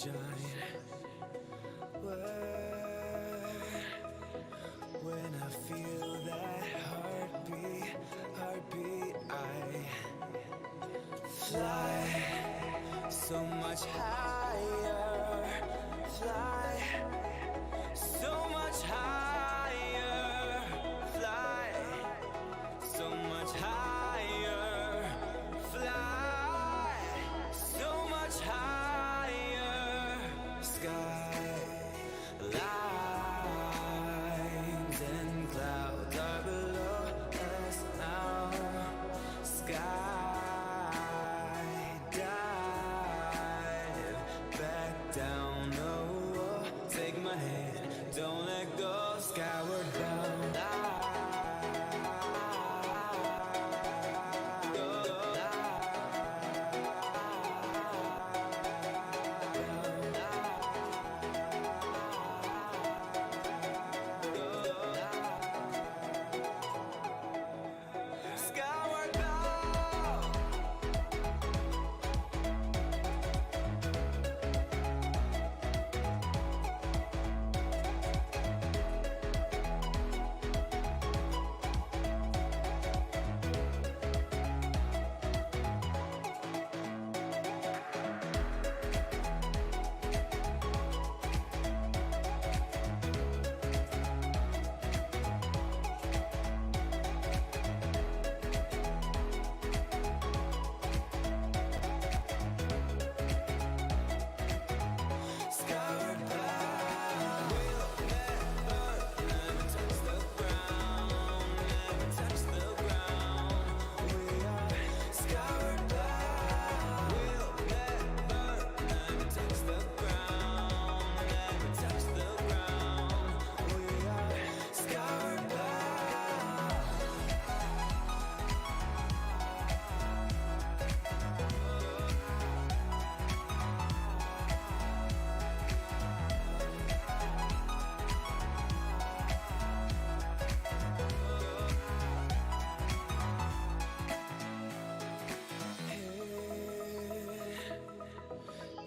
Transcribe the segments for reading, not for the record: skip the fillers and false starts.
shine. When I feel that heartbeat, I fly so much higher, fly so much higher, fly so much higher, fly so much higher. Skylines and clouds are below us now. Skydive back down, oh, take my hand, don't let go, skyward bound.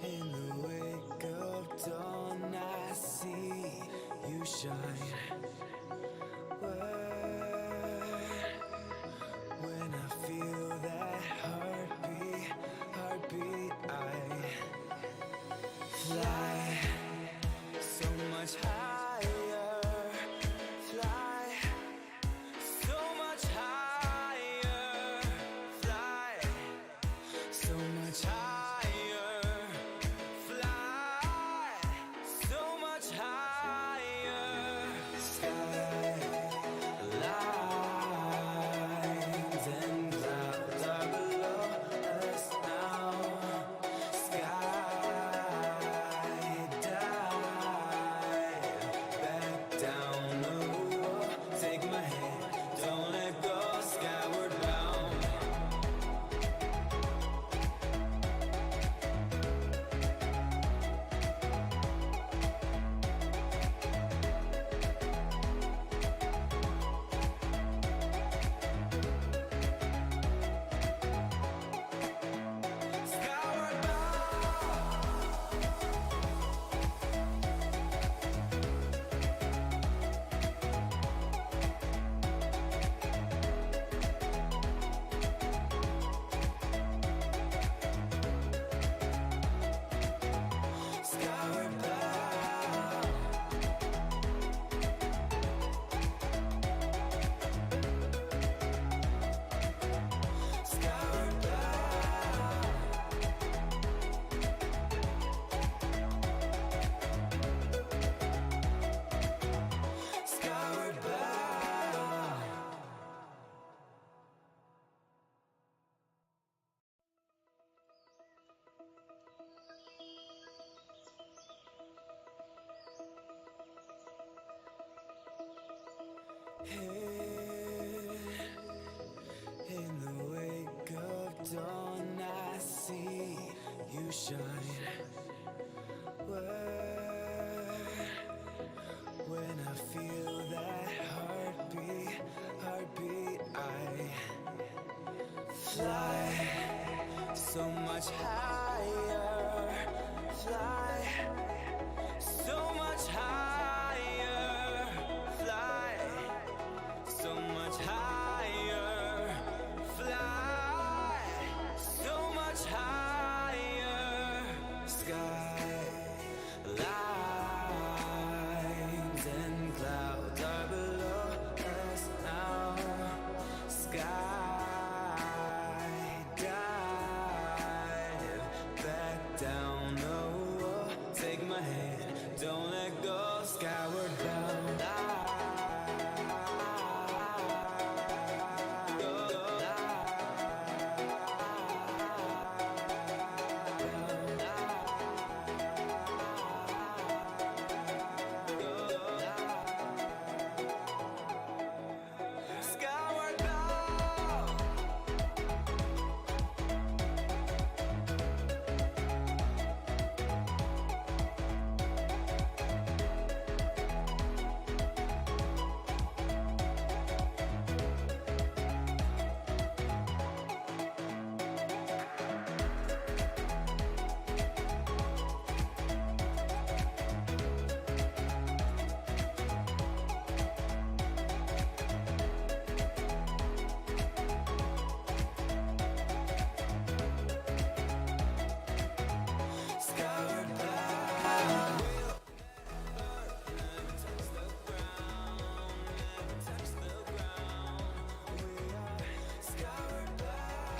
In the wake of dawn, I see you shine. When I feel that heartbeat, I fly so much higher, fly so much higher, fly so much higher. In the wake of dawn, I see you shine. When I feel that heartbeat, I fly so much higher, fly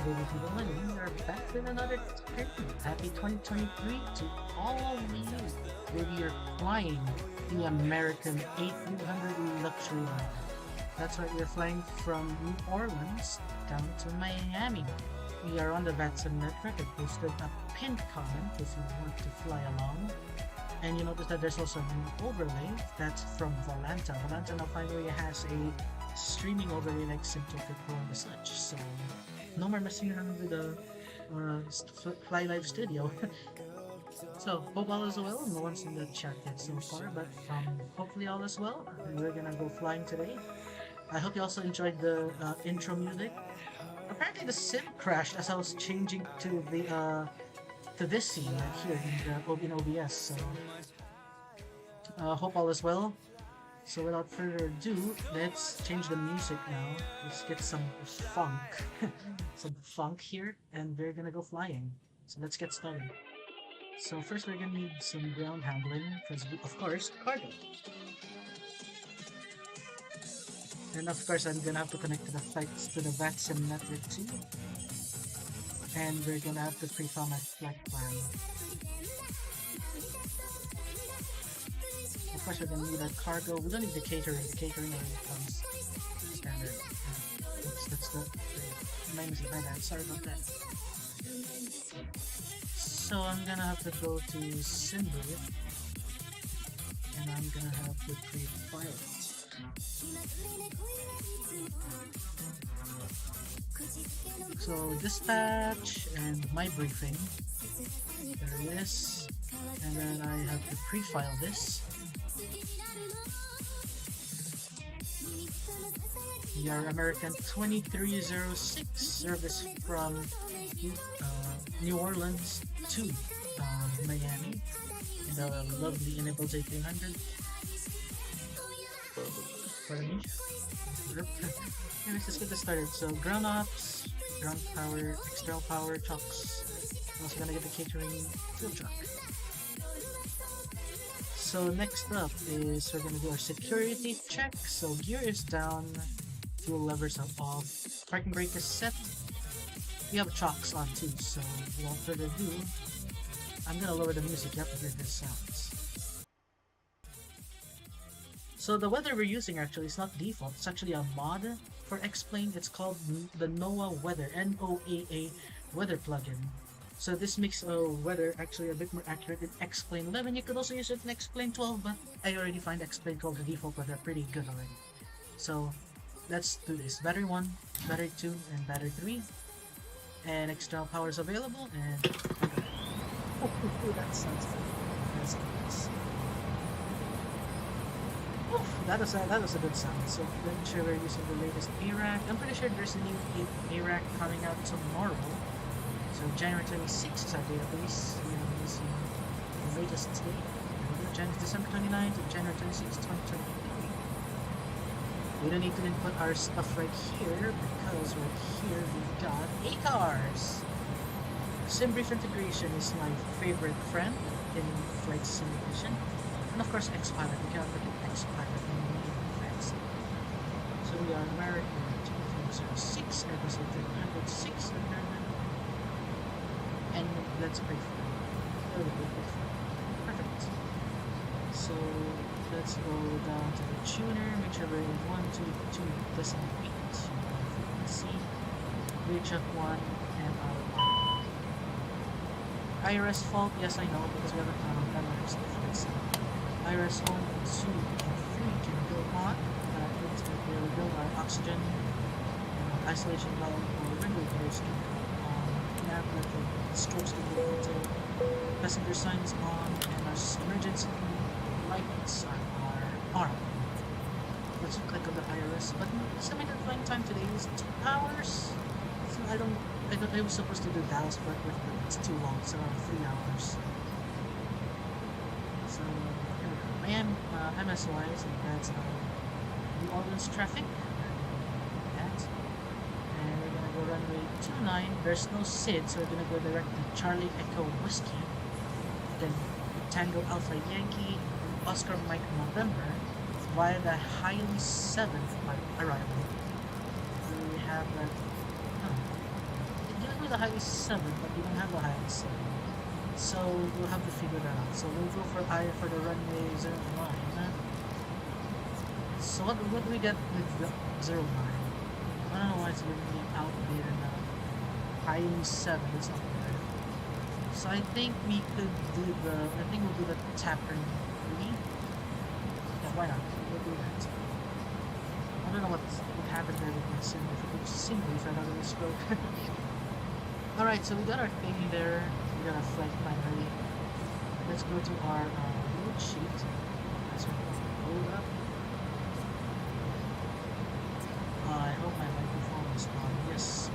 ladies and gentlemen, we are back with another turn. Happy 2023 to all of you. Maybe you're flying the American A300 luxury line. That's right, we're flying from New Orleans down to Miami. We are on the VATSIM network. I posted a pinned comment if you want to fly along. And you notice that there's also a new overlay that's from Volanta. Volanta now finally has a streaming overlay like SimToken Pro and such. So no more messing around with the Fly Live Studio. So hope all is well. No one's in the chat yet so far, but hopefully all is well. We're gonna go flying today. I hope you also enjoyed the intro music. Apparently the sim crashed as I was changing to the to this scene right here in OBS. So hope all is well. So without further ado, let's change the music now. Let's get some funk, some funk here, and we're gonna go flying. So let's get started. So first we're gonna need some ground handling, because of course, cargo. And of course I'm gonna have to connect to the flights to the VATSIM network too. And we're gonna have to pre-file my flight plan. Of course we're gonna need a cargo. We don't need the catering. The catering already comes standard. That's the my mistake, my bad. Sorry about that. So I'm gonna have to go to Simber and I'm gonna have to pre-file it. So dispatch and my briefing. There it is. And then I have to pre-file this. Your American 2306 service from New Orleans to Miami in the lovely Inibuilds A300. Pardon me. Anyways, let's get this started. So ground ops, ground power, external power, trucks. I'm also gonna get the catering fuel truck. So next up is we're gonna do our security check. So gear is down, fuel levers are off, parking brake is set. We have chocks on too, so without further ado, I'm gonna lower the music. You have to hear this sounds. So the weather we're using actually is not default. It's actually a mod for X-Plane. It's called the NOAA Weather, N-O-A-A weather plugin. So this makes weather actually a bit more accurate in X-Plane 11. You could also use it in X-Plane 12, but I already find X-Plane 12 the default weather pretty good already. So let's do this. Battery 1, battery 2, and battery 3. And external power is available, and oh, that sounds good. That's nice. That was a good sound. So I'm sure we're using the latest ARAC. I'm pretty sure there's a new ARAC coming out tomorrow. So January 26th is our database. We are using the latest date. December 29th to January 26th, 2023. We don't need to input our stuff right here because right here we've got ACARS. SimBrief integration is my favorite friend in flight simulation. And of course Xpilot, we cannot forget Xpilot in the fancy. So we are American 2306, Airbus A300, 600, and let's pray for it. Perfect. So let's go down to the tuner, make sure we're in 122 decimal feet. Frequency, VHF1, and our IRS fault, yes I know, because we haven't done our stuff yet. So IRS 1, 2, and 3 can go on. We'll build our oxygen, isolation valve, or window doors can go on. Nav method, strobes can go into, passenger signs on, and our emergency lights are on. Let's click on the IRS button. Estimated flying time today is 2 hours. So I was supposed to do Dallas Fort Worth, but it's too long, so around 3 hours. So here we go. Miami, MSY, so that's New Orleans traffic. That. And we're gonna go runway 29. There's no SID, so we're gonna go direct to Charlie Echo Whiskey. Then Tango Alpha Yankee, Oscar Mike November, via the highly 7th arrival. We have that. the highest 7, but we don't have the highest 7. So we'll have to figure that out. So we'll go for the runway 09. So what do we get with the 09? I don't know why it's giving me an outdated high 7 or something like that. So I think we could do we'll do the tapper 3. Yeah, why not? We'll do that. I don't know what happened there with my sim. If I thought it was broke. Alright, so we got our thing there. We got our flight plan ready. Let's go to our load sheet. That's what we'll load up. I hope my microphone is on. Yes,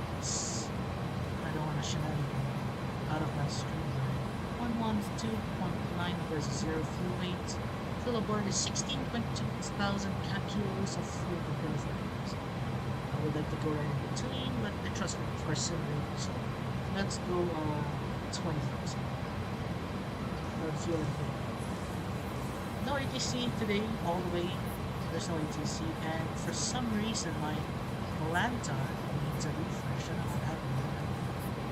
I don't want to shenanigan out of my stream. 112.9 versus 0 fuel weight. Fuel aboard is 16.2 thousand kilos of fuel to fill flames. I would like to go right in between, but I trust me for simulating. So let's go 20,000 for fuel and fuel. No ATC today, all the way. There's no ATC, and for some reason my Volanta needs a refresh. I don't know what happened.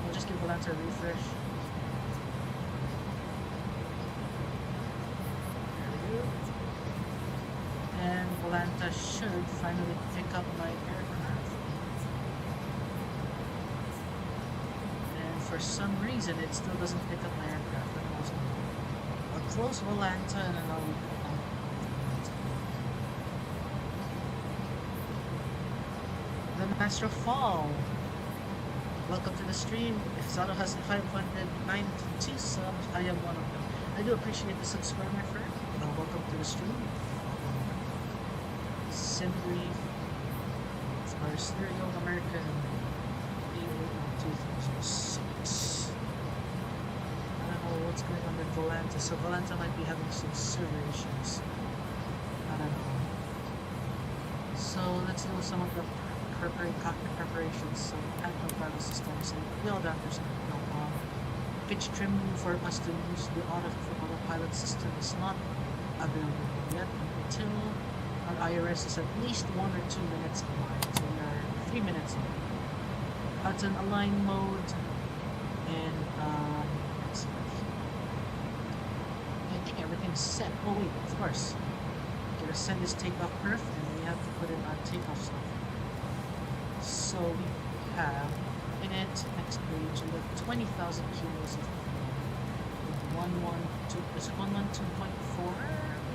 I'll just give Volanta a refresh. There we go. And Volanta should finally pick up my aircraft. And for some reason it still doesn't pick up my aircraft. I don't know what's going on. I'll close Volanta and then I'll Master Fall. Welcome to the stream. If Zano has 592 subs, I am one of them. I do appreciate the subscribe, my friend. Welcome to the stream. Simply, it's our Stereo American 2006. I don't know what's going on with Volanta. So Volanta might be having some server issues. I don't know. So let's do some of the cockpit preparations. So handheld driver systems and wheel dampers and pitch trim for us to use the autopilot system is not available yet until our IRS is at least 1 or 2 minutes behind. So we are 3 minutes in. That's an align mode, and let's see. I think everything's set. Oh wait, of course. Gotta send this takeoff perf, and we have to put in our takeoff stuff. So we have in it, next page, we have 20,000 kilos of fuel with 112, is it 112.4?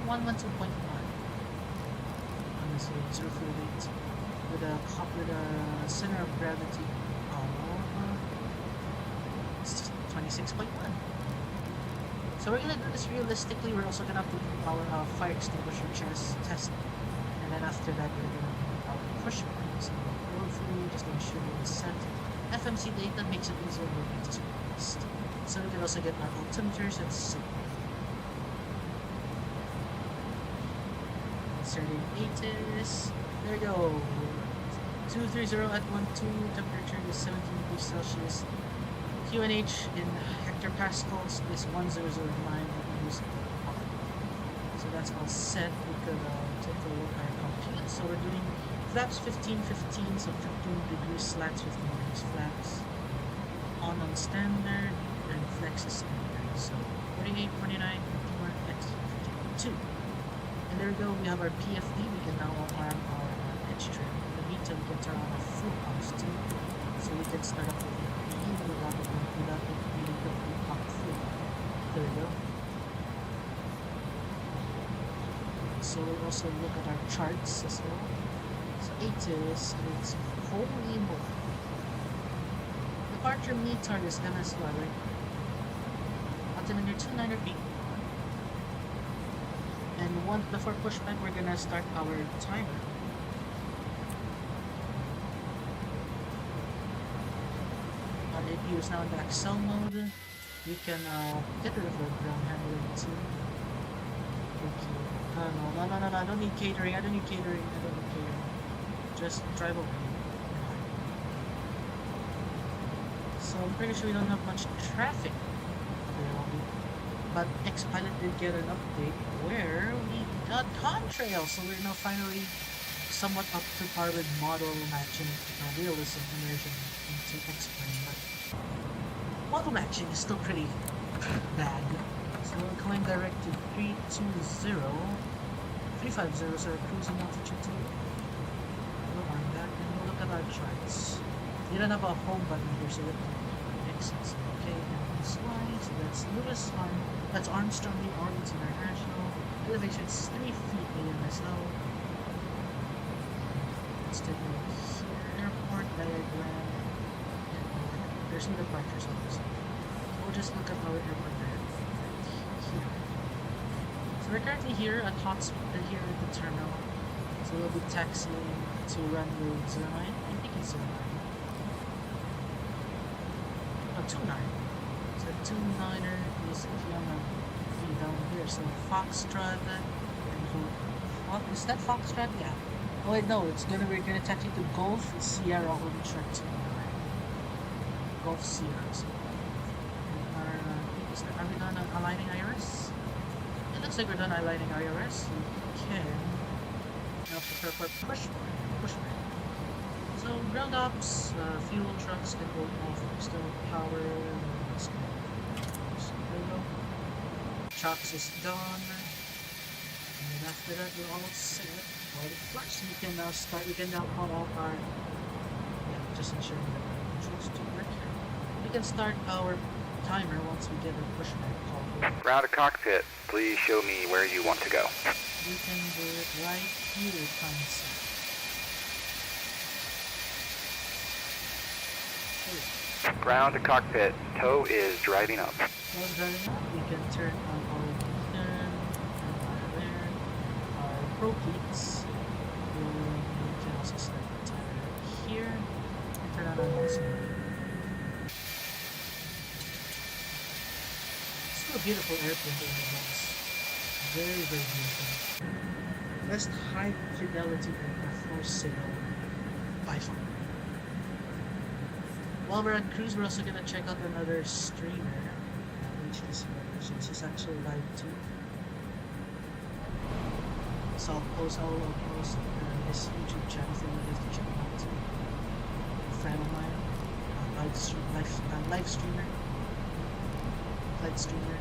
112.9 on this way, 0 fuel weight with a center of gravity of 26.1. So we're gonna do this realistically. We're also gonna have to do our fire extinguisher test, and then after that we're gonna do our push button. So hopefully just ensure we set FMC data makes it easier for me to test. So we can also get our altimeters and signal. Inserting ATIS. There we go. 230 at 12. Temperature is 17 degrees Celsius. QNH in hectopascals is 1009. So that's all set. We could take a look at our compute. So we're doing flaps 15, so 15 degrees slats, 15 degrees flaps. On standard and flex is standard. So 48, 49, 51, X 52. And there we go. We have our PFD. We can now arm our edge trim. In the meantime, we can turn on our full pumps too. So we can start up with the without it needing to pump fuel. There we go. So we'll also look at our charts as well. So ATIS, and it's holy moly. Departure METAR is MSY, right? Altimeter 290 and before pushback, we're gonna start our timer. Our APU is now in the Excel mode. You can get rid of the ground handling too. Okay. No, I don't need catering. Just drive away. So I'm pretty sure we don't have much traffic available. But Xpilot did get an update where we got contrail. So we're now finally somewhat up to par with model matching realism immersion into Xplane. But Auto matching is still pretty bad. So we're going direct to 350, 350, so cruising altitude to we'll on that, and we'll look at our charts. You don't have a home button here, so we can exit. Okay, MSY, so that's Lewis Arm, that's Armstrong Orbits International. Elevation is 3 feet AMSL. Let's take a look here. Airport diagram. There's no departures on this. So we'll just look at our airport diagram here. So we're currently here at here at the terminal. So we'll be taxiing to runway 09. I think it's 09. No, 29. So 29er is down here. So Foxtrot. Is that Foxtrot? Yeah. Oh wait, no. We're gonna taxi to Golf Sierra Ultra 2. Golf Sierra. So, are we done aligning IRS? It looks like we're done aligning IRS. We can now prepare for pushback. So ground ops, fuel trucks can go off, still power. So there we go. Trucks is done. And after that we're all set. All the flights we can now start. We can now call out our just ensuring that our controls do work. We can start our timer once we get a pushback call. Ground to cockpit, please show me where you want to go. We can do it right here, Thompson. Ground to cockpit, tow is driving up. Tow's driving up. We can turn on our beacon, there, our pro peaks. We can also start the timer here. And turn on our noise. A beautiful airplane in the box. Very, very beautiful. Best high fidelity aircraft for sale by far. While we're on cruise, we're also gonna check out another streamer. HTC since it's actually live too. So I'll post his YouTube channel for you guys to check out too. A friend of mine, live streamer. Streamer.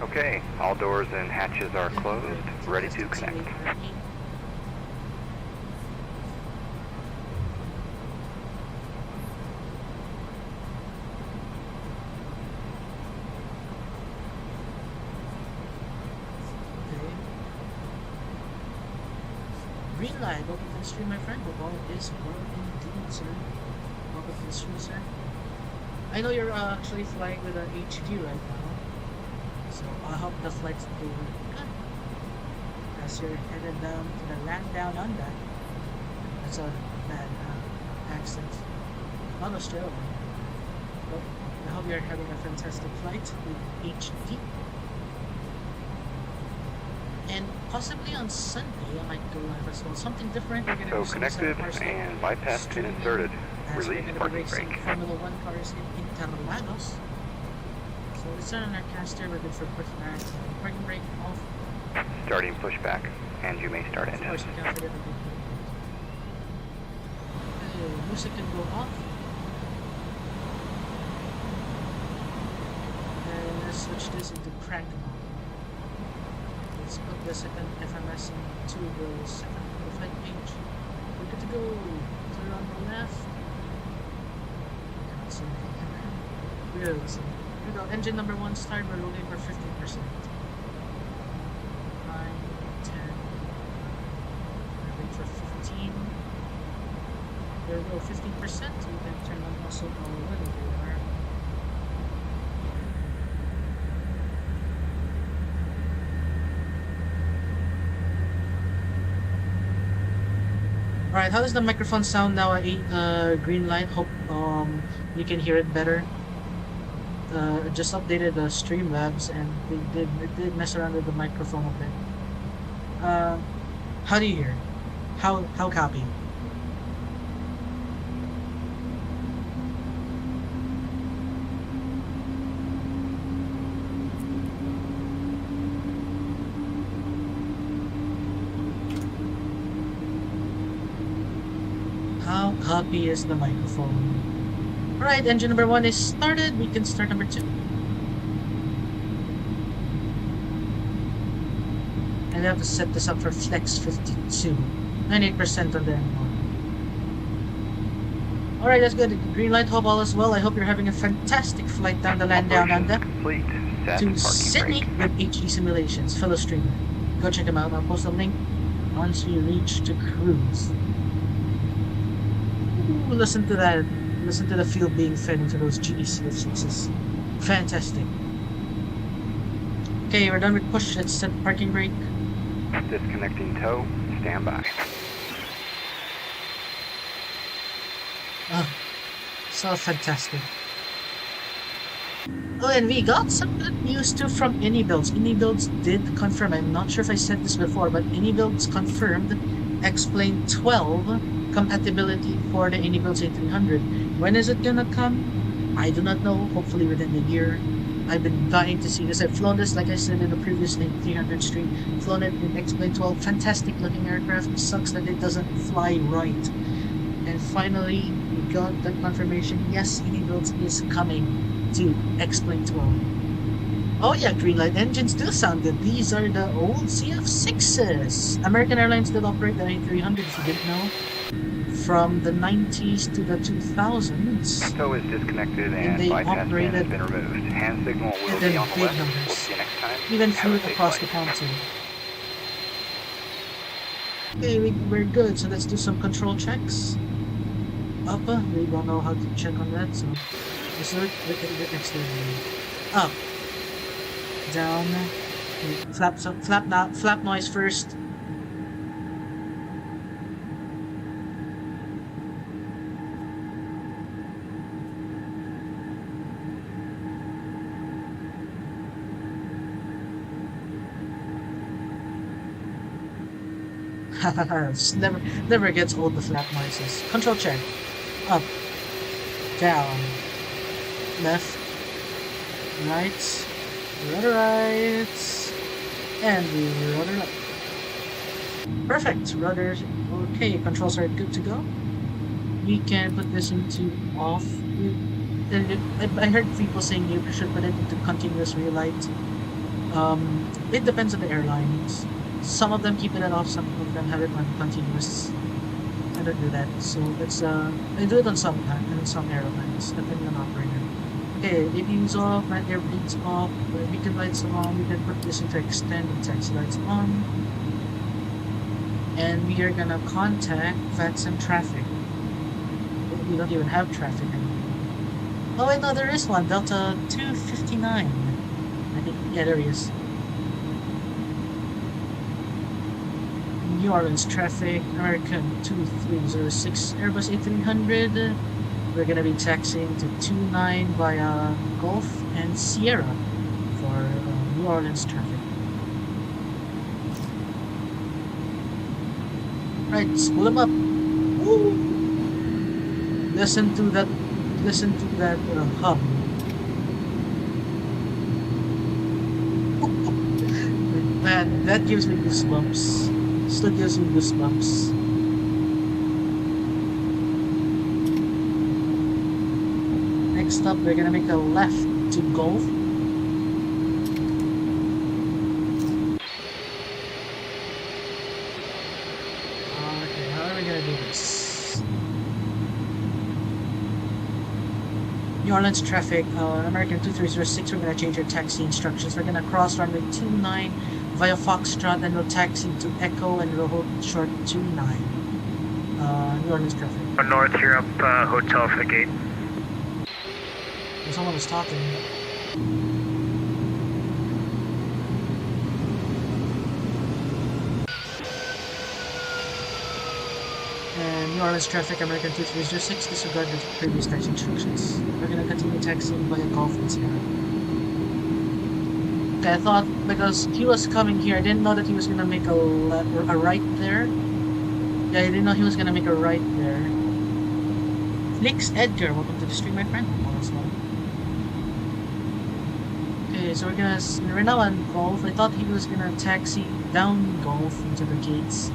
Okay, all doors and hatches are closed, ready to connect. Green light, welcome to the stream, my friend. Hope all is well indeed, sir. Welcome to the stream, sir. I know you're actually flying with an HQ right now, so I hope the flight's go good. As you're headed down to the land down under. That's a bad accent. Not Australia. But I hope you're having a fantastic flight with HD. And possibly on Sunday I might go live as well. Something different. We're gonna So connected and bypass pin inserted. Release parking brake. Formula 1 cars in Interlagos. So let's turn on our caster. We're good for pushback. Parking brake off. Starting pushback, and you may start Of course, engine. we can't forget the big okay, music can go off. And let's switch this into crank mode. Let's put the second FMS into the second flight page. We're good to go. Turn on the left. Here we go. Engine number 1 start. We're rolling for 50%. 9, 10. Wait for 15. There we go. 15%. We can turn on also our weather radar. Alright, how does the microphone sound now at green light? Hope you can hear it better. Just updated the Streamlabs and it did mess around with the microphone a bit. How do you hear? How copy? How copy is the microphone? Alright, engine number 1 is started. We can start number 2. And we have to set this up for Flex 52. 98% on the M1. Alright, that's good. Green light, hope all is well. I hope you're having a fantastic flight down the land down under. Complete. Set To parking Sydney brake. with HD Simulations, fellow streamer. Go check them out. I'll post a link once we reach to cruise. Ooh, listen to that. Listen to the fuel being fed into those GDCF6s. Fantastic. Okay, we're done with push. Let's set parking brake. Disconnecting tow. Stand by. Oh, so fantastic. Oh, and we got some good news too from Inibuilds. Inibuilds did confirm, I'm not sure if I said this before, but Inibuilds confirmed X-Plane 12 compatibility for the Inibuilds A300. When is it gonna come? I do not know, hopefully within the year. I've been dying to see this. I've flown this, like I said in the previous 300 stream, flown it in X-Plane 12, fantastic looking aircraft. It sucks that it doesn't fly right. And finally, we got that confirmation, yes, Inibuilds is coming to X-Plane 12. Oh yeah, green light engines do sound good. These are the old CF6s. American Airlines did operate the A300, if you didn't know. From the 90s to the 2000s. Tow is disconnected And and they bypass pin has operated been removed. Hand signal will in be on the big left. We'll numbers. see you next time. Even Have flew a it safe across the flight. pond too. Okay, we're good, so let's do some control checks. Up, we don't know how to check on that, so let's do it next to up, down, flap noise first. never gets old, the flap noises. Control check. Up, down, left, right, rudder right, and rudder left. Perfect. Rudder. Okay, controls are good to go. We can put this into off. I heard people saying you should put it into continuous relight. It depends on the airlines. Some of them keep it off, some of them have it on continuous. I don't do that, so let's I do it on some airlines, depending on operator. Okay, APU's off, man airplane's off, beacon lights on, we can put this into extend and taxi lights on. And we are gonna contact VATSIM traffic. We don't even have traffic anymore. Oh wait, no, there is one, Delta 259. I think, yeah, there he is. New Orleans traffic, American 2306, Airbus A300. We're gonna be taxiing to 29 via Gulf and Sierra for New Orleans traffic. Right, spool them up. Woo! Listen to that hum. Man, that gives me goosebumps. Still gives me goosebumps. Next up, we're gonna make a left to Gulf. Okay, how are we gonna do this? New Orleans traffic, American 2306, we're gonna change our taxi instructions. We're gonna cross runway 29 via Foxtrot, and we'll taxi to Echo, and we'll hold short 29. New Orleans traffic. North Europe, hotel for the gate. Someone was talking. And New Orleans traffic, American 2306, disregard the previous taxi instructions. We're gonna continue taxiing via Gulf and Sierra. Okay, I thought, because he was coming here, I didn't know that he was gonna make a right there. Yeah, I didn't know he was gonna make a right there. Flix Edgar, welcome to the stream, my friend. Okay, so we're now on Gulf. I thought he was gonna taxi down Gulf into the gates.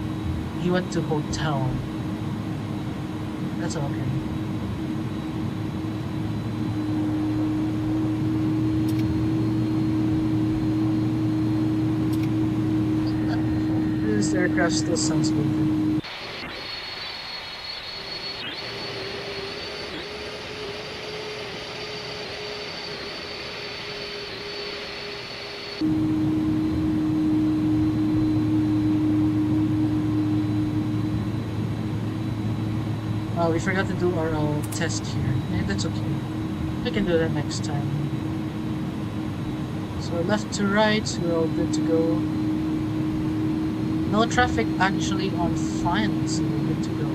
He went to hotel. That's okay. aircraft still sounds good. We forgot to do our test here. That's okay. We can do that next time. So left to right, we're all good to go. No traffic actually on final, so we're good to go.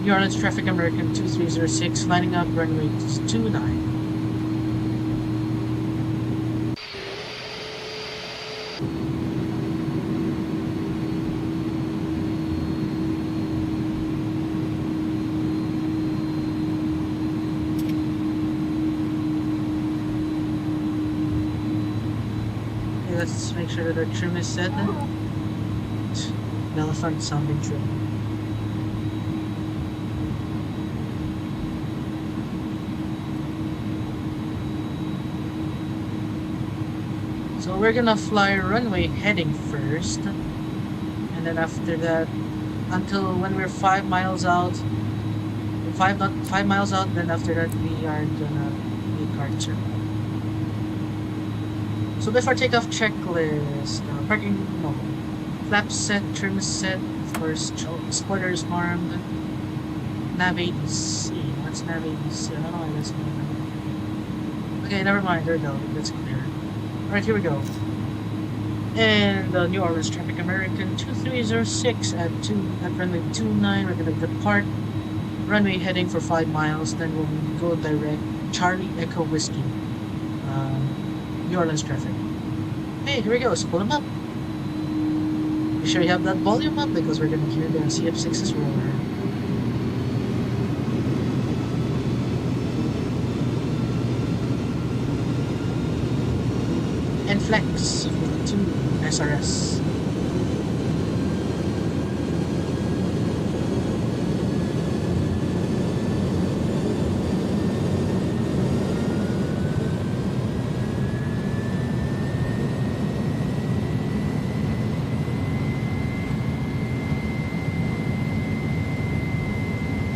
New Orleans traffic American 2306, lining up runway 29. Let's make sure that our trim is set. Elephant sounding trim. So we're gonna fly runway heading first, and then after that, until when we're 5 miles out, 5 miles out. Then after that, we are gonna make our turn. So before takeoff checklist, parking, no, flap set, trim set, of course, spoilers armed, nav ADC, what's nav ADC, I don't know why that's not. Okay, never mind, there we go, that's clear. Alright, here we go. And the New Orleans traffic American 2306 at runway 29, we're gonna depart, runway heading for 5 miles, then we'll go direct, Charlie Echo Whiskey. New Orleans traffic. Hey, here we go, let's pull them up. Be sure you have that volume up because we're gonna hear the CF6's roar. And flex to SRS.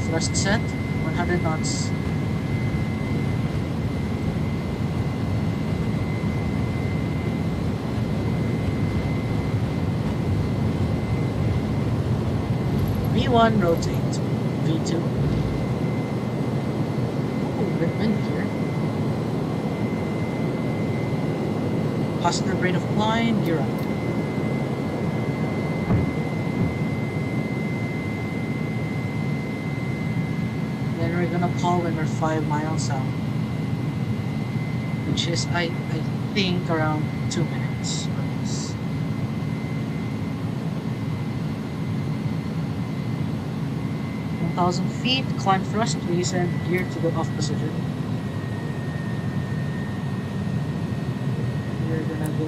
Thrust set, 100 knots. V1 rotate, V2. Oh, good wind here. Positive rate of climb, gear up. We're gonna call when we're 5 miles out, which is I think around 2 minutes. 1,000 feet, climb thrust please, and gear to the off position. We're gonna go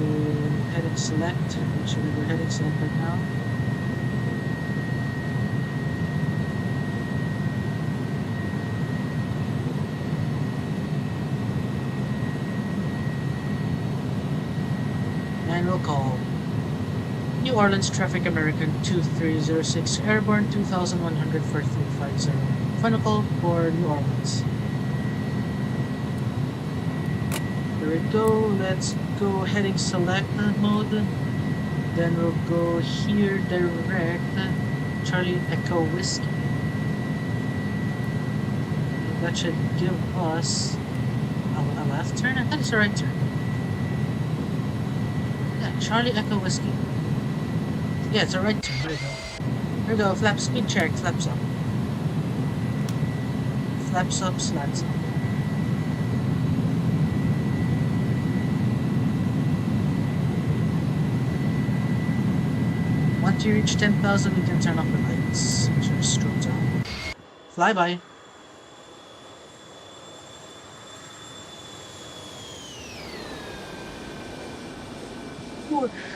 heading select. Make sure we're heading select right now. And we'll call New Orleans traffic American 2306 airborne 2100 for 350. Final call for New Orleans. There we go. Let's go heading select mode. Then we'll go here direct Charlie Echo Whiskey. That should give us a left turn. I think it's a right turn. Charlie Echo Whiskey. Yeah, it's a right turn. There we go. There we go. Flap speed check. Flaps up. Flaps up. Slats up. Once you reach 10,000, you can turn off the lights. Make sure it's strobes out. Flyby.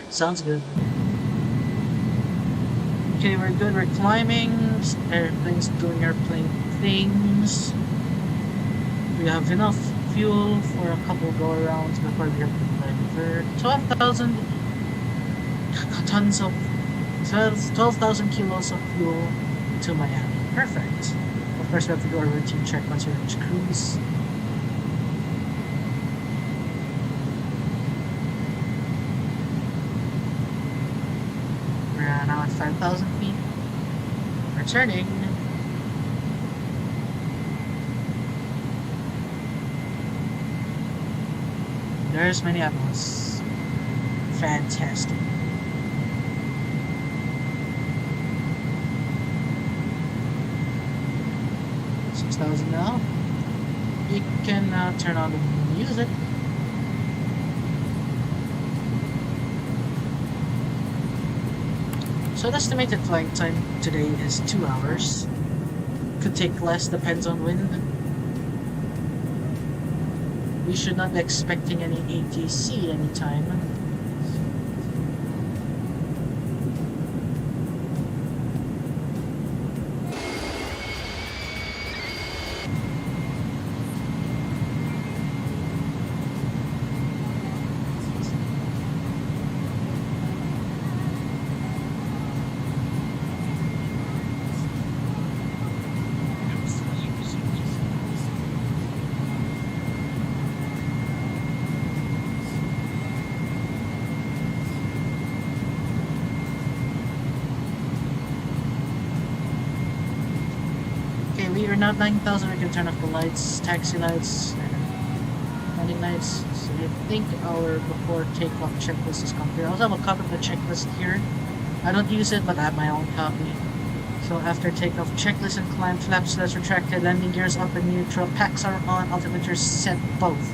Sounds good. Okay, we're good. We're climbing. Airplane's doing airplane things. We have enough fuel for a couple go arounds before we have to divert. 12,000. tons of 12,000 kilos of fuel to Miami. Perfect. Of course, we have to do our routine check once we reach cruise. We're now at 5,000 feet. Returning. There's Minneapolis. Fantastic. 6,000 now. We can now turn on the music. So the estimated flight time today is 2 hours. Could take less, depends on wind. We should not be expecting any ATC anytime. We are now 9,000. We can turn off the lights, taxi lights, and landing lights. So I think our before takeoff checklist is complete. I also have a copy of the checklist here. I don't use it, but I have my own copy. So after takeoff, checklist and climb, flaps less retracted, landing gears up and neutral, packs are on, altimeters set both.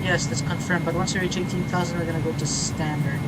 Yes, that's confirmed. But once we reach 18,000, we're gonna go to standard.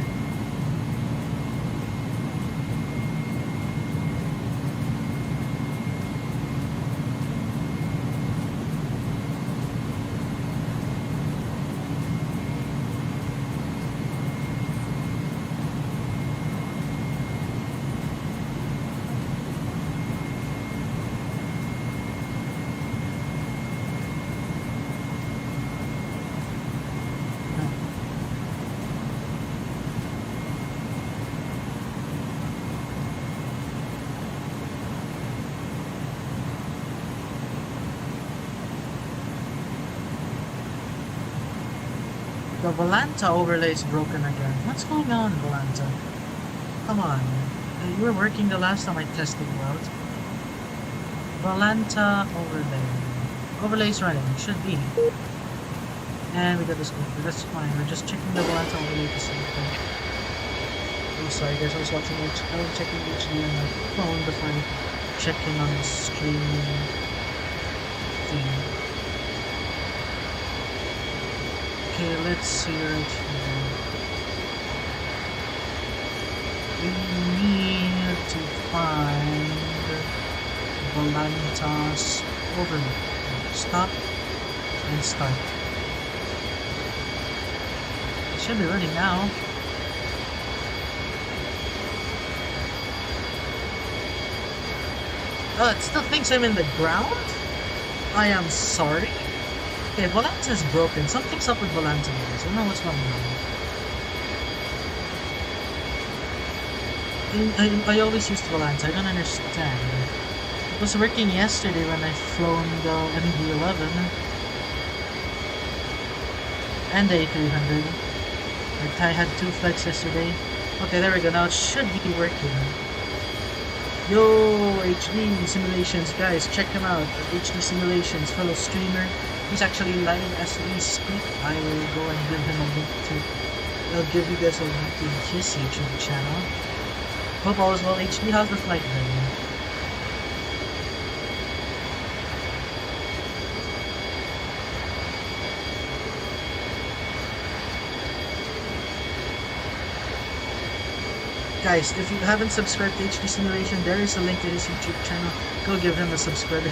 The Volanta overlay is broken again. What's going on, Volanta? Come on. You were working the last time I tested you out. Volanta overlay. Overlay's running. Should be. And we got this one. That's fine. We're just checking the Volanta overlay to see if oh, sorry guys. I was watching I was checking HD on my phone before checking on the streaming thing. Okay, let's see right here. We need to find Volanta's overlay. Stop and start. It should be running now. Oh, it still thinks I'm in the ground? I am sorry. Okay, Volanta is broken. Something's up with Volanta, guys. I don't know what's going on. I always used Volanta. I don't understand. It was working yesterday when I flown the MD-11 and the A300. I had 2 flights yesterday. Okay, there we go. Now it should be working. Yo, HD Simulations, guys, check him out. HD Simulations, fellow streamer. He's actually live as we speak. I will go and give him a link to. I'll give you guys a link to his YouTube channel. Hope all is well, HD. How's the flight going? Guys, if you haven't subscribed to HD Simulation, there is a link to his YouTube channel. Go give him a subscribe.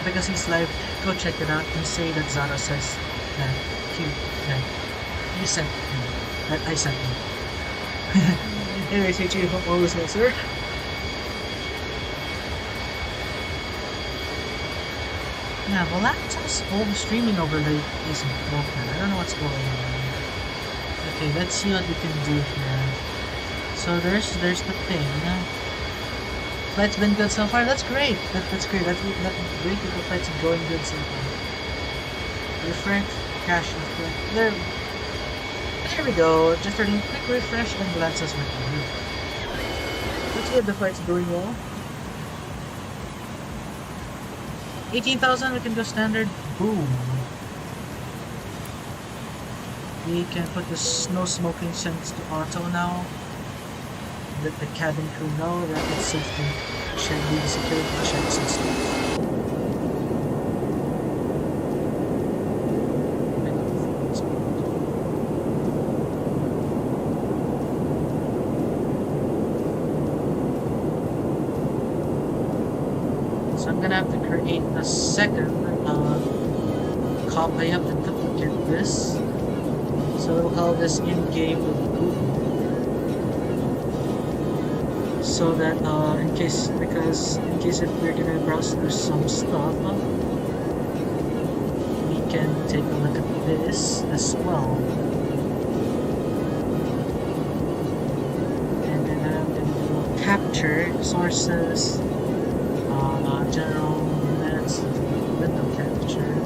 Because he's live, go check it out and say that Zara says that he sent me. That I sent him. Anyways, HD, hope all is well, sir. Yeah, Volanta's home streaming overlay is broken. I don't know what's going on. Okay, let's see what we can do here. So there's the thing. Flight's been good so far. That's great. That's great. That's great that the flight's going good so far. Refresh, cache, refresh. There we go. Just a quick refresh and glance us recovered. Let's see if the flight's doing well. 18,000, we can go standard. Boom. We can put the no smoking sense to auto now. Let the cabin crew know that it's safe to check the security checks and stuff. So I'm gonna have to create a second copy of the duplicate this. So we'll call this in-game with Google. So that in case if we're gonna browse through some stuff, we can take a look at this as well. And then I'm gonna do capture sources, general minutes, window capture.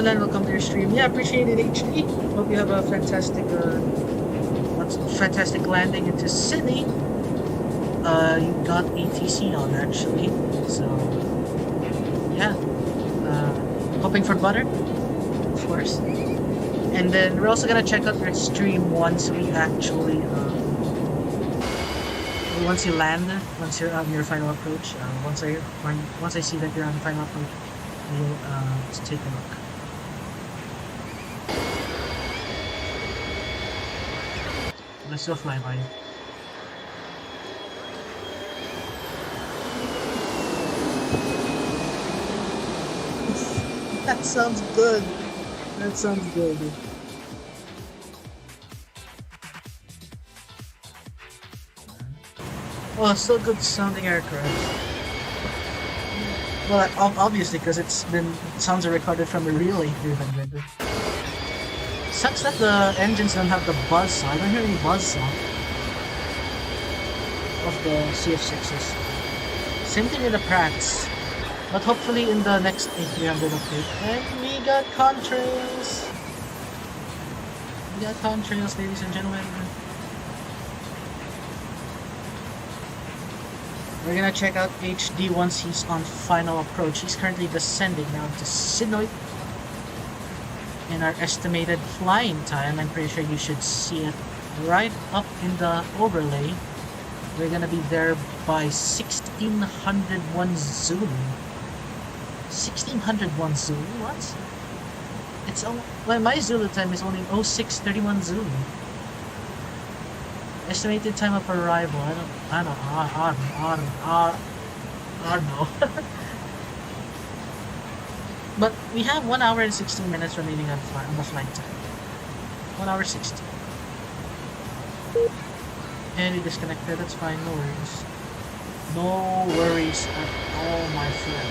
We'll come to your stream. Yeah, appreciate it, HD. Hope you have a fantastic landing into Sydney. You got ATC on actually, so yeah. Hoping for butter, of course. And then we're also gonna check out your stream once we actually once you land, once you're on your final approach. Once I see that you're on the final approach, we'll just take a look. Let's still fly by. That sounds good. That sounds good. Well, it's still good sounding aircraft. Well, obviously, because sounds are recorded from a relay driven with. Sucks that the engines don't have the buzz saw. I don't hear any buzz saw of the CF6s. Same thing with the Pratts. But hopefully in the next A300 update. And we got contrails! We got contrails, ladies and gentlemen. We're gonna check out HD once he's on final approach. He's currently descending now to Sydney. In our estimated flying time, I'm pretty sure you should see it right up in the overlay. We're gonna be there by 1601 Zulu. 1601 Zulu? What? It's my Zulu time is only 0631 Zulu. Estimated time of arrival. I don't know. But we have 1 hour and 16 minutes remaining on the flight time. 1 hour 16. And we disconnected, that's fine, no worries. No worries at all, my friend.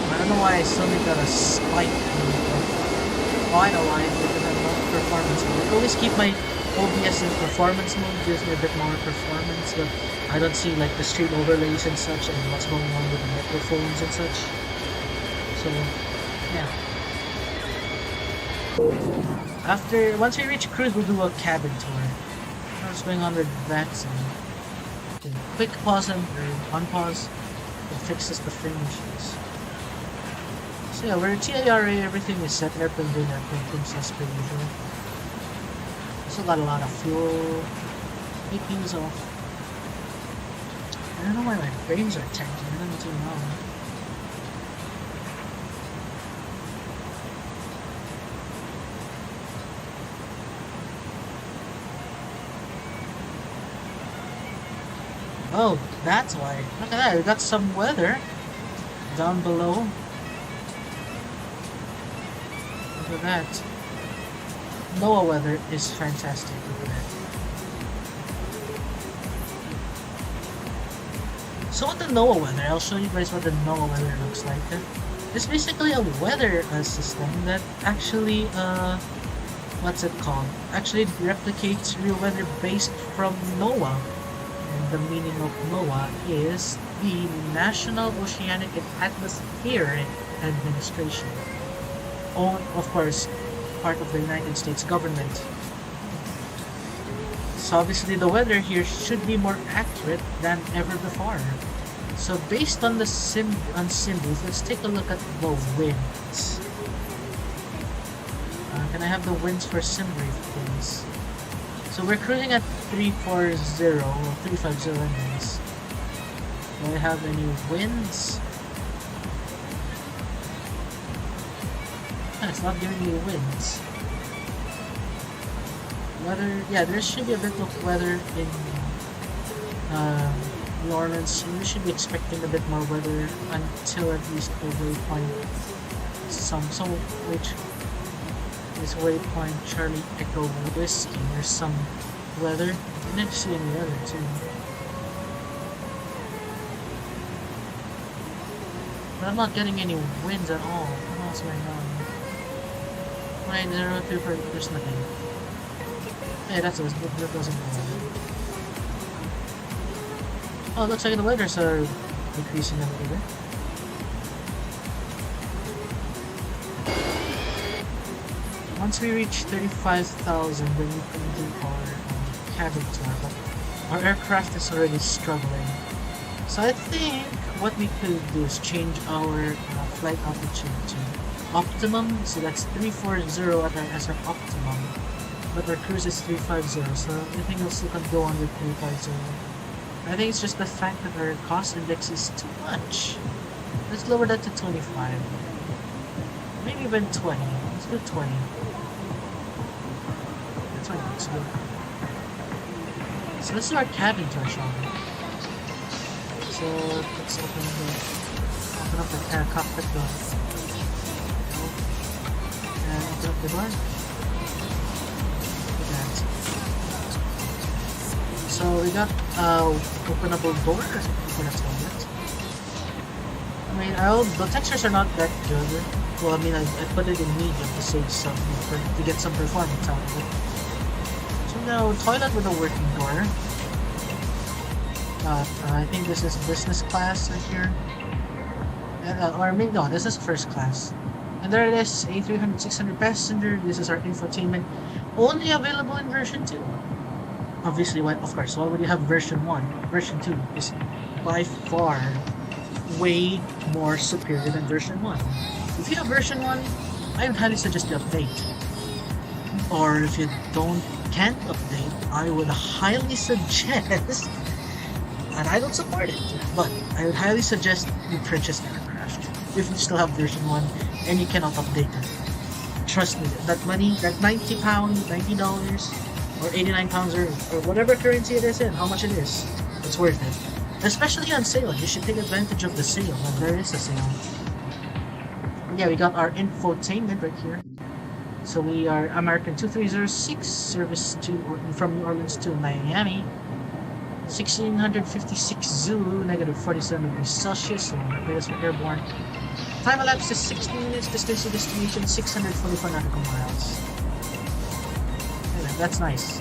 I don't know why I suddenly got a spike. Oh, I know why, because I'm not performance mode. I always keep my OBS in performance mode, gives me a bit more performance, but I don't see like the stream overlays and such and what's going on with the microphones and such. So, yeah. Once we reach cruise, we'll do a cabin tour. What's going on with VATSIM? Okay, quick pause and unpause. It fixes the frame issues. So yeah, we're TIRA, everything is set, airplane in, airplane princess per usual. Still got a lot of fuel. APU's off. I don't know why my frames are tanking, I don't know. Oh, that's why. Look at that, we got some weather down below. Look at that. NOAA weather is fantastic. Look at that. So what the NOAA weather, I'll show you guys what the NOAA weather looks like. It's basically a weather system that actually, what's it called? Actually replicates real weather based from NOAA. And the meaning of NOAA is the National Oceanic and Atmospheric Administration. Of course, part of the United States government. So obviously the weather here should be more accurate than ever before. So based on the symbols, let's take a look at the winds. Can I have the winds for SimBrief, please? So we're cruising at 340 or 350 anyways. Do I have any winds? It's not giving me winds. Weather, yeah, there should be a bit of weather in New Orleans. We should be expecting a bit more weather until at least the waypoint. So which is waypoint Charlie Echo Whiskey. There's some weather. I didn't see any weather too. But I'm not getting any winds at all. What else going on? 902 there's nothing. Hey, that doesn't go. Oh, it looks like the weathers are decreasing a little bit. Once we reach 35,000, then we can do our cabin tour, but our aircraft is already struggling. So I think what we could do is change our flight altitude to optimum, so that's 340 as our optimum, but our cruise is 350, so anything else you can go under 350. I think it's just the fact that our cost index is too much. Let's lower that to 25, maybe even 20. Let's do 20. 20 looks good. So let's do our cabin tour, shall we? So let's open up the cockpit door. And open up the door. Look at that. So we got openable door, I think that's called it. I mean, the textures are not that good. Well, I mean, I put it in medium to save some, to get some performance out of it. So now, toilet with a working door. I think this is business class right here. Or maybe no, this is first class. And there it is, A300 600 passenger. This is our infotainment. Only available in version 2. Obviously, of course, why would you have version 1? Version 2 is by far way more superior than version 1. If you have version 1, I would highly suggest you update. Or if you can't update, I would highly suggest, and I don't support it, but I would highly suggest you purchase aircraft if you still have version 1 and you cannot update it. Trust me, that money, that £90, $90, or £89 or whatever currency it is in, how much it is, it's worth it. Especially on sale, you should take advantage of the sale when there is a sale. Yeah, we got our infotainment right here. So we are American 2306, service from New Orleans to Miami. 1656 Zulu, negative 47 degrees Celsius, so prepares for airborne. Time elapsed is 60 minutes, distance to destination 644 nautical miles. Anyway, that's nice.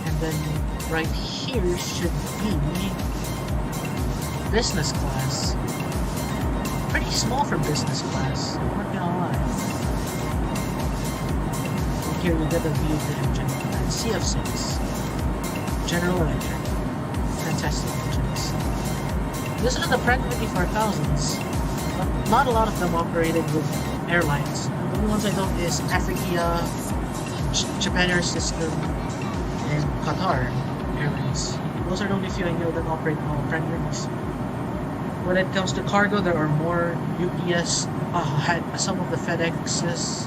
And then right here should be business class. Pretty small for business class, I'm not gonna lie. And here we get a view of the engine and CF6. General Electric. Fantastic engines. This is the Pratt 54,000s, but not a lot of them operated with airlines. The only ones I know is Africa, Japan Air System, and Qatar Airlines. Those are the only few I know that operate on Pratt & When it comes to cargo, there are more. UPS had some of the FedExes,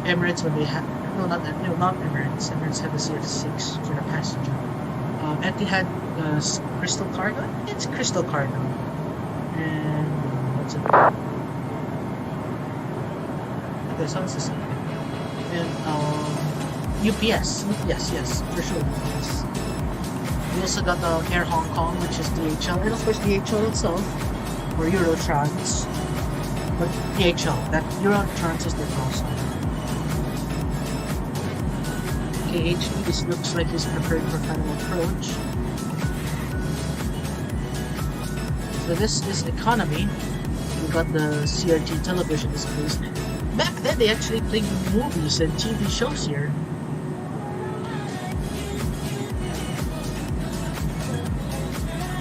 Emirates when they had not Emirates. Emirates had the CF6 for the passenger. Etihad Crystal Cargo. It's Crystal Cargo. And what's it? Okay, sounds the same. And UPS. Yes, for sure. UPS. We also got Air Hong Kong, which is DHL, and of course DHL itself, or Eurotrans. But DHL, that Eurotrans is their call sign. KHD, this looks like he's prepared for final approach. So this is economy. We got the CRT television displays. Back then, they actually played movies and TV shows here.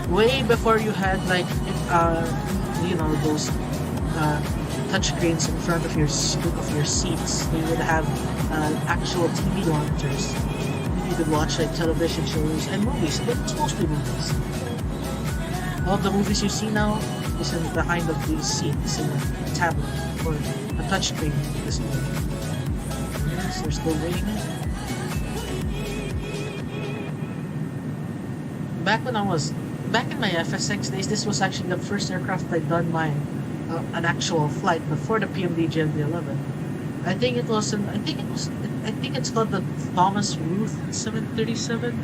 Way before you had like, those touchscreens in front of your seats. They would have actual TV monitors. You could watch like television shows and movies, but it's mostly movies. All the movies you see now is in behind of these seats in a tablet or a touchscreen display. Yes, they're still waiting. Back in my FSX days, this was actually the first aircraft I'd done an actual flight before the PMDG and the 11. I think it's called the Thomas Ruth 737.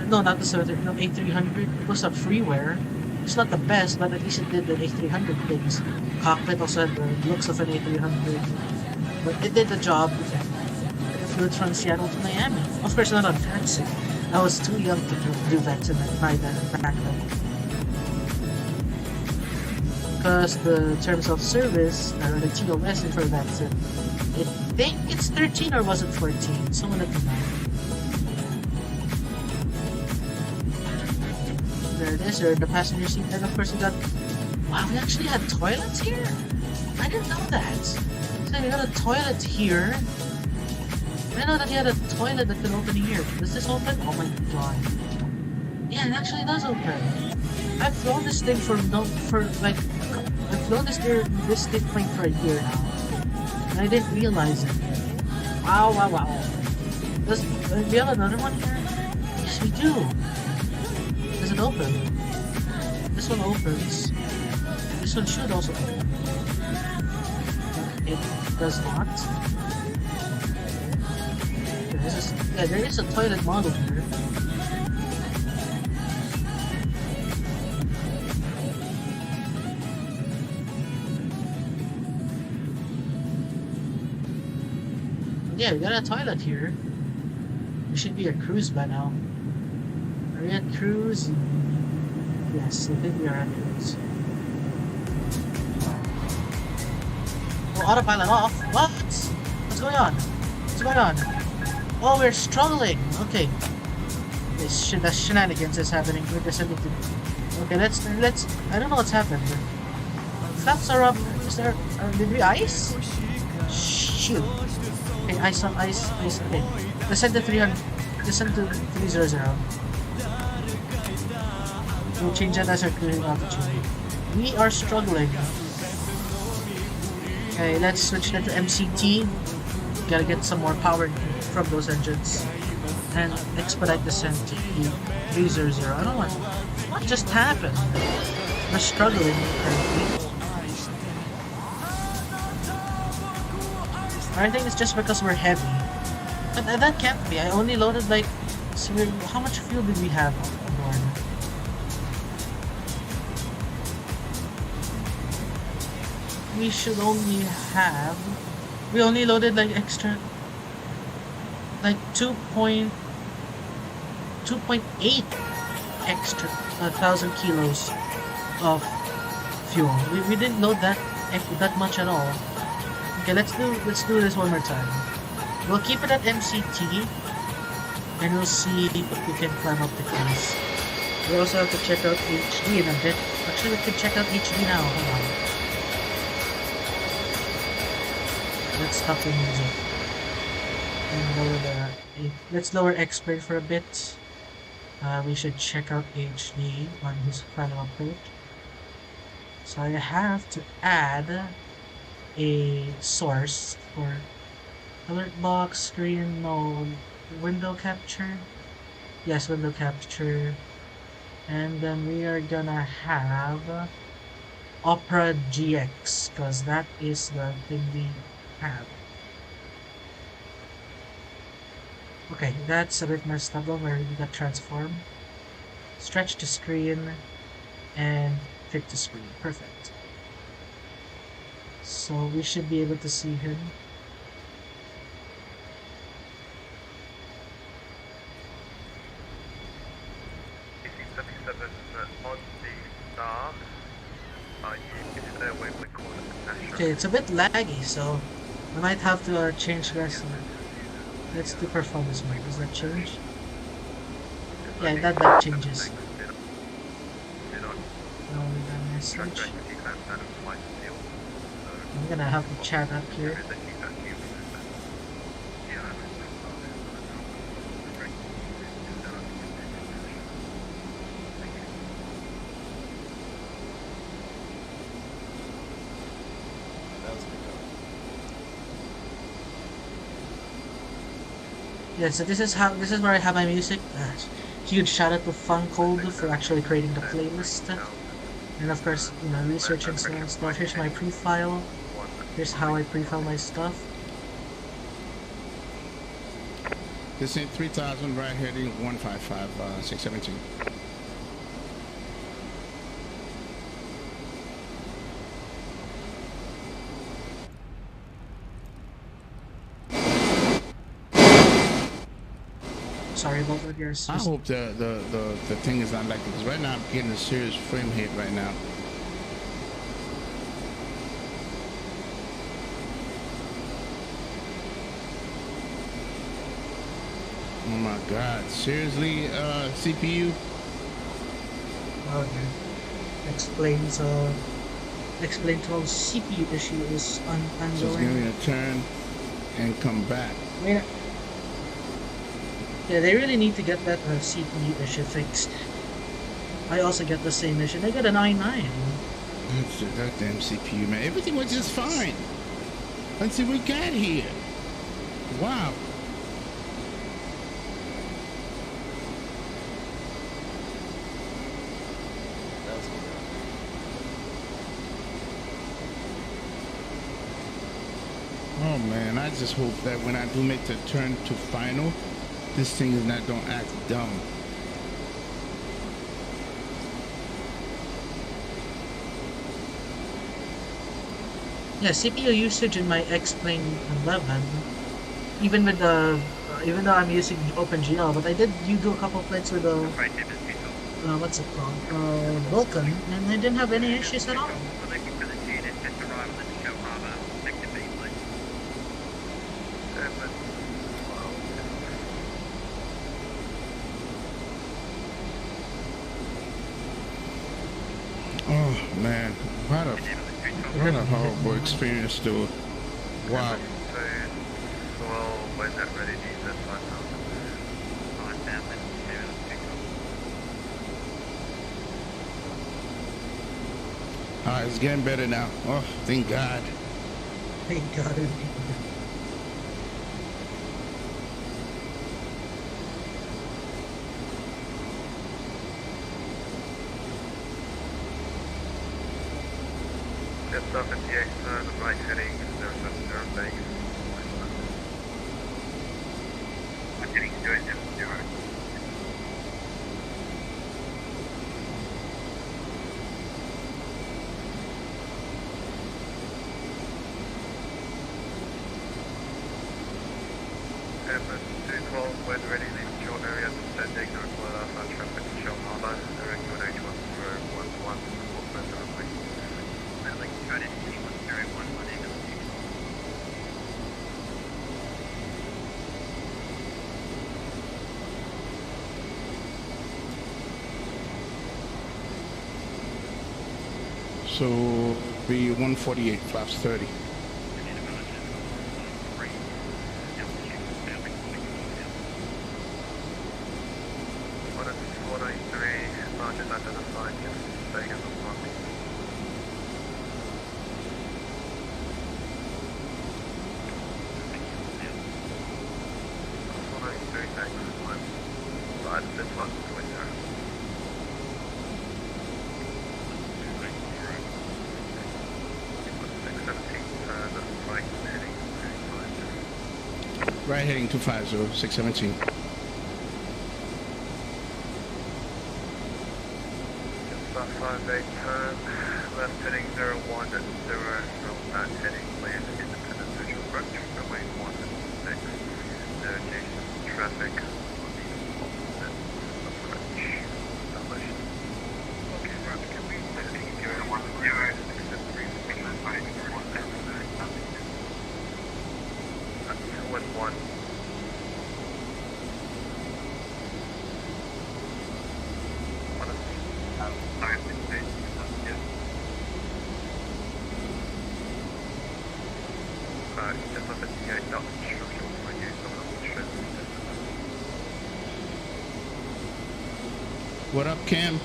Not the 737, no, A300. It was a freeware. It's not the best, but at least it did the A300 things. Cockpit also had the looks of an A300, but it did the job. It flew from Seattle to Miami. Of course, not on VATSIM. I was too young to do VATSIM back then. Because the terms of service, or the TOS for VATSIM, I think it's 13 or was it 14? Someone let me know. There it is, or the passenger seat, and of course we got... Wow, we actually had toilets here? I didn't know that. So we got a toilet here. I know that you had a toilet that can open here. Does this open? Oh my god. Yeah, it actually does open. I've flown this thing I've flown this thing for a year now. And I didn't realize it. Wow. Do we have another one here? Yes, we do. Does it open? This one opens. This one should also open. It does not. There is a toilet model here. Yeah, we got a toilet here. We should be at cruise by now. Are we at cruise? Yes, I think we are at cruise. Oh, autopilot off. What? What's going on? Oh, we're struggling. Okay. The shenanigans is happening. We're descending to... Okay, let's... I don't know what's happened. Flaps are up. Is there... did we ice? Shoot. Okay, ice. Okay. Descend to 300. Descend to 300. We'll change that as our cruising altitude. We are struggling. Okay, let's switch that to MCT. Gotta get some more power from those engines. And expedite descent to 300. I don't know what just happened. We're struggling currently. I think it's just because we're heavy. But that can't be. I only loaded like... So how much fuel did we have on board? We should only have... We only loaded like extra... Like 2.8 extra 1,000 kilos of fuel. We didn't load that much at all. Okay, let's do this one more time. We'll keep it at MCT, and we'll see if we can climb up the cruise. We also have to check out HD in a bit. Actually, we can check out HD now. Hold on. Let's stop the music. And let's lower expert for a bit. We should check out HD on his final approach. So I have to add a source for alert box, screen mode, window capture. Yes, window capture. And then we are gonna have Opera GX, because that is the thing we have. Okay, that's a bit messed up. Don't worry, we got transform. Stretch the screen and fit the screen. Perfect. So we should be able to see him. KDFW on the star. You stay away from the corner. Okay, it's a bit laggy, so I might have to change this. Let's do performance mode. Does that change? Yeah, that changes. Message. I'm gonna have to chat up here. Yeah, so this is where I have my music. Huge shout out to Fun Cold for actually creating the playlist. And of course, you know, research and stuff. Here's my pre-file. Here's how I pre-file my stuff. This is 3000 right heading 155 617. Sorry about that, guys. I hope the thing is not like it, because right now I'm getting a serious frame hit right now. Oh my god, seriously, CPU? Okay. Explains to all CPU issue is So it's ongoing. giving me a turn and come back. I mean, yeah, they really need to get that CPU issue fixed. I also get the same issue. I got an i9. That's the goddamn CPU, man. Everything was just fine. Let's see what we got here. Wow. Oh man, I just hope that when I do make the turn to final, this thing is not gonna act dumb. Yeah, CPU usage in my XP11, even with the, even though I'm using OpenGL, but you do a couple of flights with the, what's it called, Vulkan, and I didn't have any issues at all. Oh man, what a horrible experience, dude. Wow. Alright, it's getting better now. Oh, thank God. Thank God. Steps up at the X-Zone, right heading 070 Vegas. Heading 070. Airman 212, when ready, leave short area, descending, no flight alpha, traffic to Shell Harbour, direct to an H1011, support further only. Landing code is T1011, So be 148 flaps 30. right heading 250, 617. Just 58 turn, left heading 010, right heading land independent visual approach, runway 16, no adjacent traffic on the opposite approach. Established. Okay, Roger, can we heading 010, accept 3 211. Just left the gate up, structural for you, What up, Cam?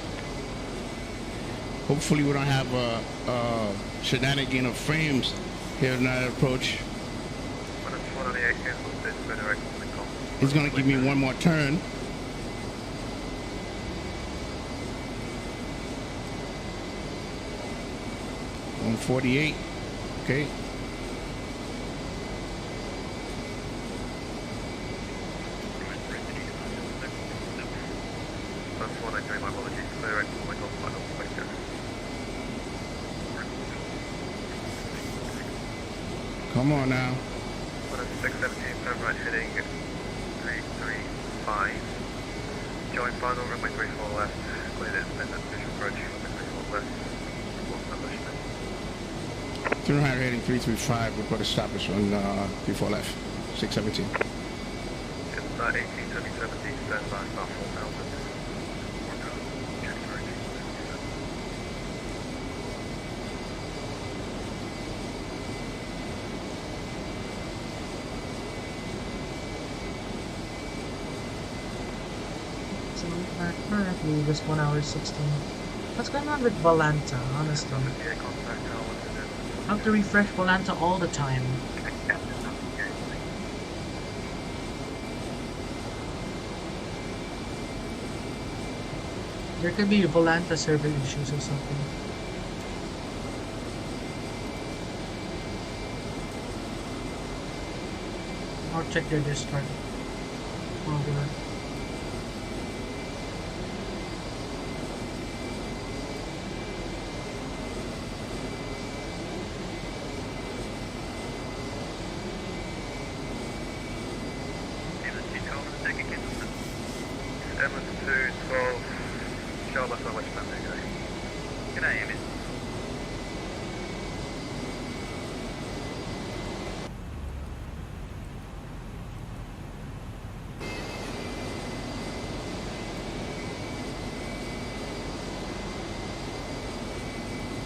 Hopefully we don't have a shenanigan of frames here in that approach. He's gonna give me one more turn. On 48. Okay. That's one I do, my apologies. Clear exit, my golf final, thank you. Come on now. 617, turn right heading 335. Join final, runway 34 left. Clear the independent visual approach, runway 34 left. Report establishment. Turn right heading 335. We've got to stop us on 34 left. 617. It's 1870, stand by, star 4000. So currently just 1 hour 16. What's going on with Volanta, honestly? I have to refresh Volanta all the time. There could be Volanta server issues or something. Or check their Discord. Oh, good.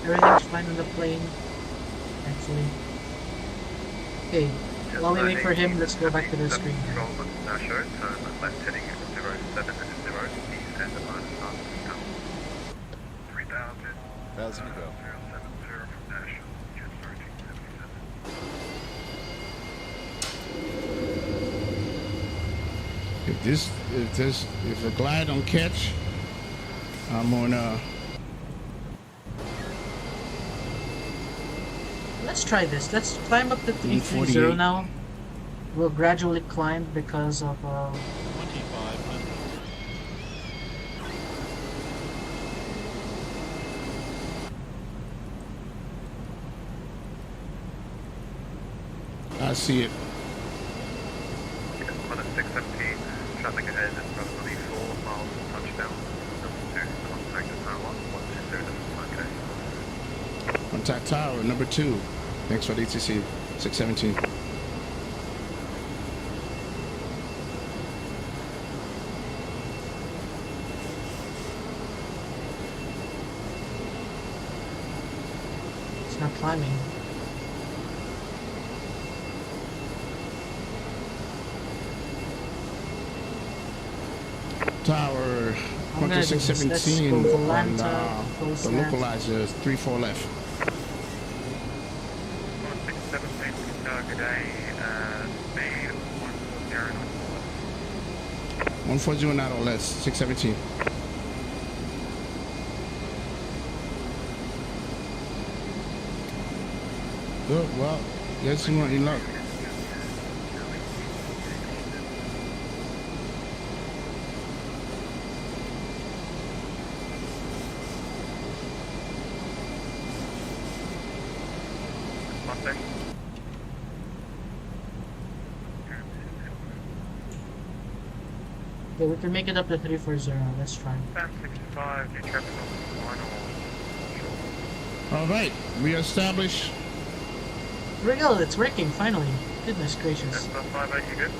Everything's fine on the plane, actually. Okay, while we wait for him, let's go back to the screen. Now show, turn left heading 07 and 0, east end of minus half 3000. How's it go? 070 from National, just 1377. If the glide don't catch, I'm on Let's try this. Let's climb up to 330 now. We'll gradually climb because of 2500. I see it. On a 617, traffic ahead is approximately 4 miles from touchdown. Number 2, contact the tower, 120, okay. Contact tower, number 2. Thanks for the ETC, 617. it's not climbing. Tower, I'm gonna do this. Let's 617 go on Volanta, the close that. localizer, 34 left. 617, good day, May 140. 140 not or less, 617. Good, well, let's see what you luck. Thanks. Okay, we can make it up to 340. Let's try. Band 65, new traffic on final. All right, reestablish. Here we go, it's working finally. Goodness gracious. That's about 58, you good?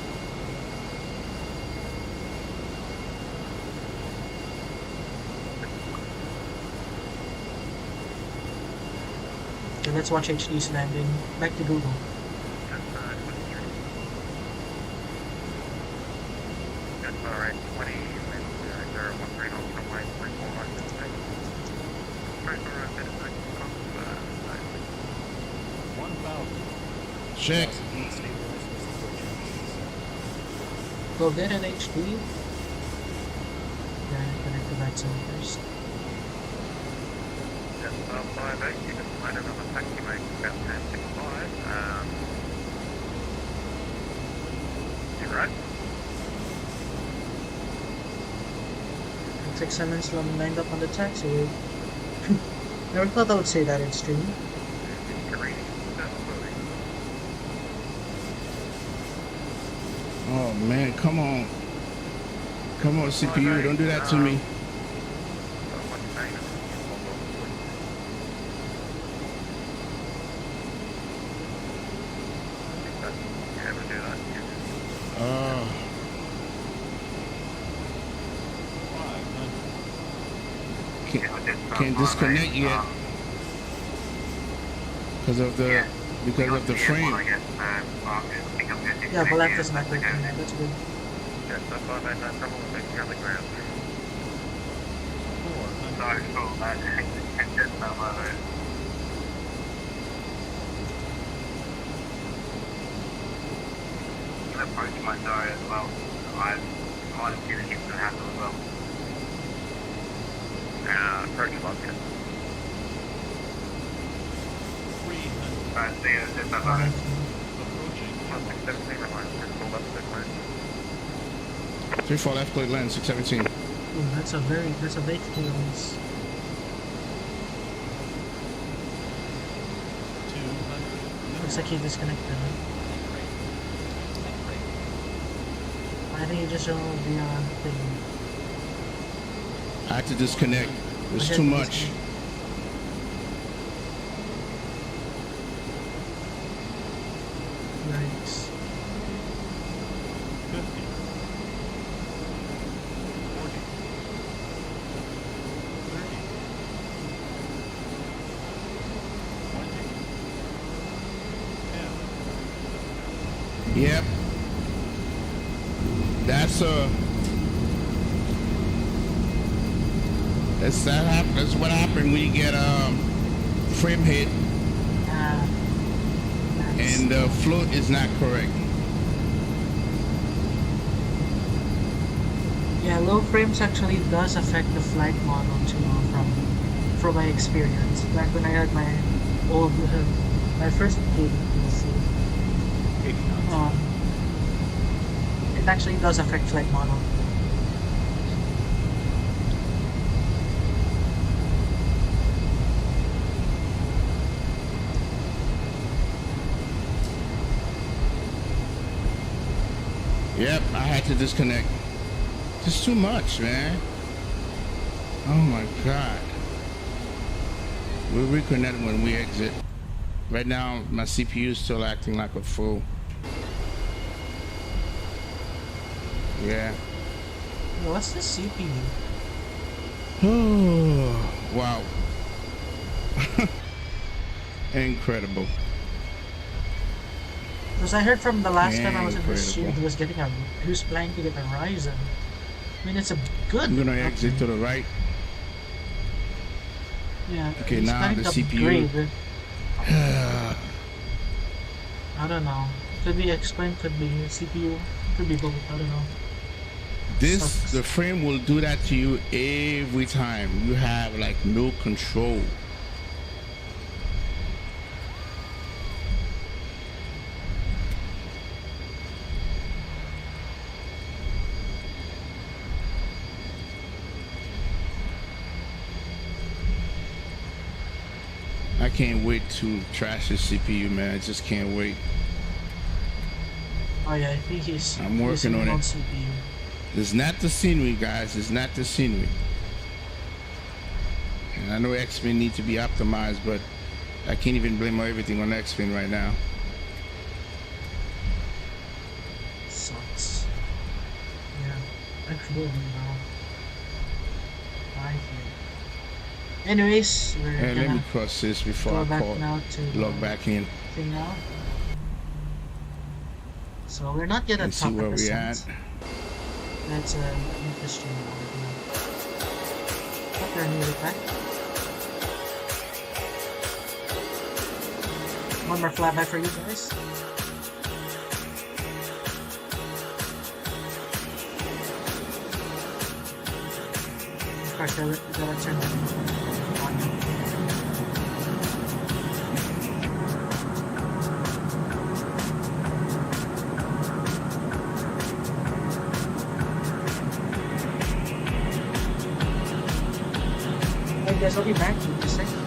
Okay, let's watch HD's landing. Back to Google. That's 23. That's alright, 20, 013 on runway 24 right this way. Right for a bit of time. 1,000. Check. Go get an HD. Yeah, connect the VATSIM first. That's about 58, you can find another taxi mate about 1065. You're right. 6 Simmons lined up on the taxiway. Never thought I would say that in stream. Green, Oh man, come on. Come on, CPU, don't do that to me. Uh, 500. can't disconnect yet because of the frame. Yeah, Black is not working. That's good. Yes, that's why I made no trouble with making on the ground. 400. Approach my diary as well. I might have given him the handle as well. Approach locked in. 300. Alright, see you. Just that Alright. Approaching. 1617 reminds me to pull up the plan. 34 left, clear land, 617. Ooh, that's a big clearance. 200. Looks like he disconnected. I think he just showed the thing. I had to disconnect. It was Okay, too much. Yikes. 50. 40. 30. 20. 10. Yep. That's what happened when you get frame hit and the float is not correct. Yeah, low frames actually does affect the flight model too, from my experience. Back when I had my old, my first PC, it actually does affect flight model. Yep, I had to disconnect. Just too much, man. Oh my God. We'll reconnect when we exit. Right now, my CPU is still acting like a fool. Yeah. What's the CPU? Oh, wow. Incredible. Because I heard from the last time I was in the stream, Incredible. he was planning to get a Ryzen. I mean, it's a good. I'm gonna exit to the right. Yeah. Okay, he's now planning the to CPU. upgrade. I don't know. Could be explained, could be CPU, could be both. I don't know. The frame will do that to you every time. You have like no control. I can't wait to trash this CPU, man. I just can't wait. Oh yeah, I think he's I'm working using on an old it. CPU. It's not the scenery, guys. It's not the scenery. And I know X-Men need to be optimized, but I can't even blame everything on X-Men right now. Sucks. Yeah, I feel him now. I feel. Anyways, we're Hey, let me gonna cross this before go I back call. now to Log back in thing now. So we're not yet and at see top where of the we at. sense. That's interesting. Hope you're new with that. One more flyby for you guys. Of course, I gotta turn that on. Hey guys, I'll be back in just a second.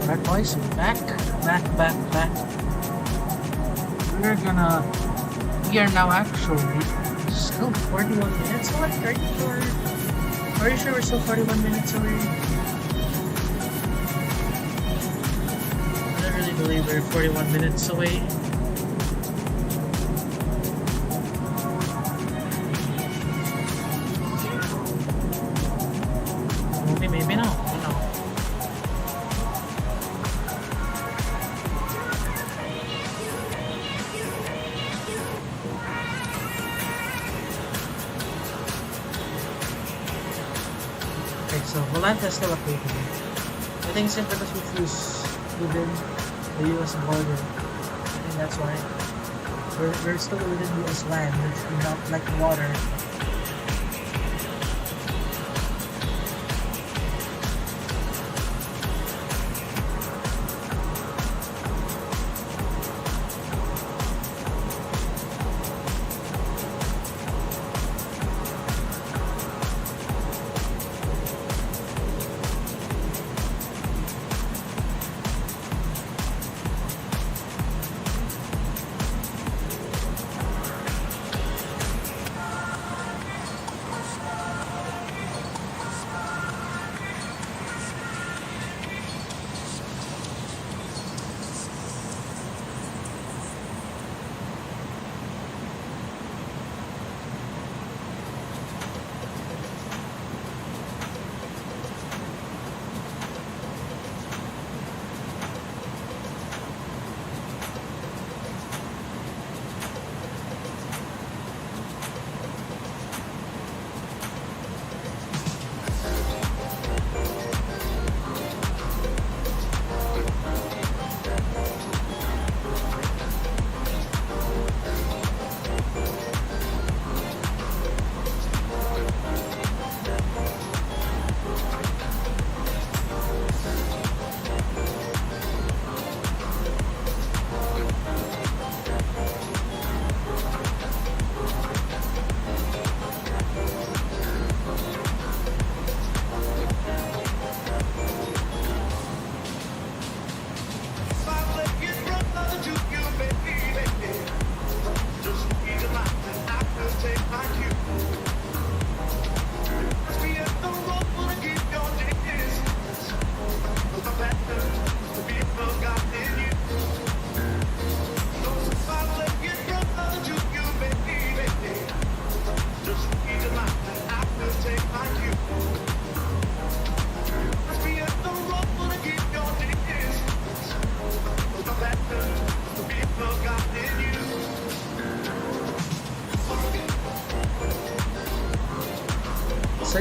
Alright boys, back. We are now actually still 41 minutes away, right? Are you sure we're still 41 minutes away? I don't really believe we're 41 minutes away. Maybe no. So Volanta is still updating. I think simply because we flew within the US border. I think that's why. We're still within US land, which we not like water.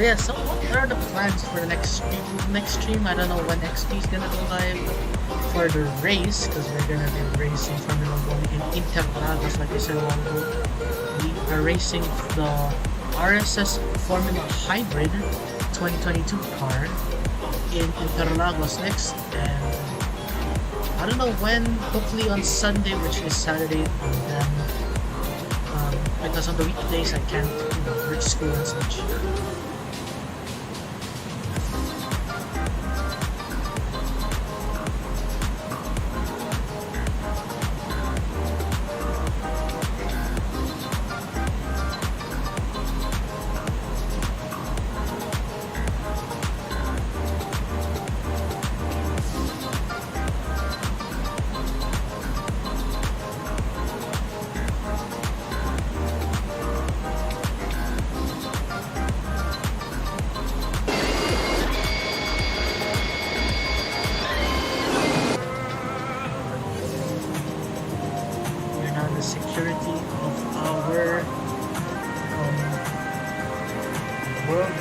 yeah, so what are the plans for the next stream? Next stream, I don't know when XP is gonna go live for the race, because we're gonna be racing Formula 1 in Interlagos, like I said a while ago. We are racing the RSS Formula Hybrid 2022 car in Interlagos next, and I don't know when, hopefully on Sunday, which is Saturday, and then because on the weekdays I can't, reach school and such. Security of our world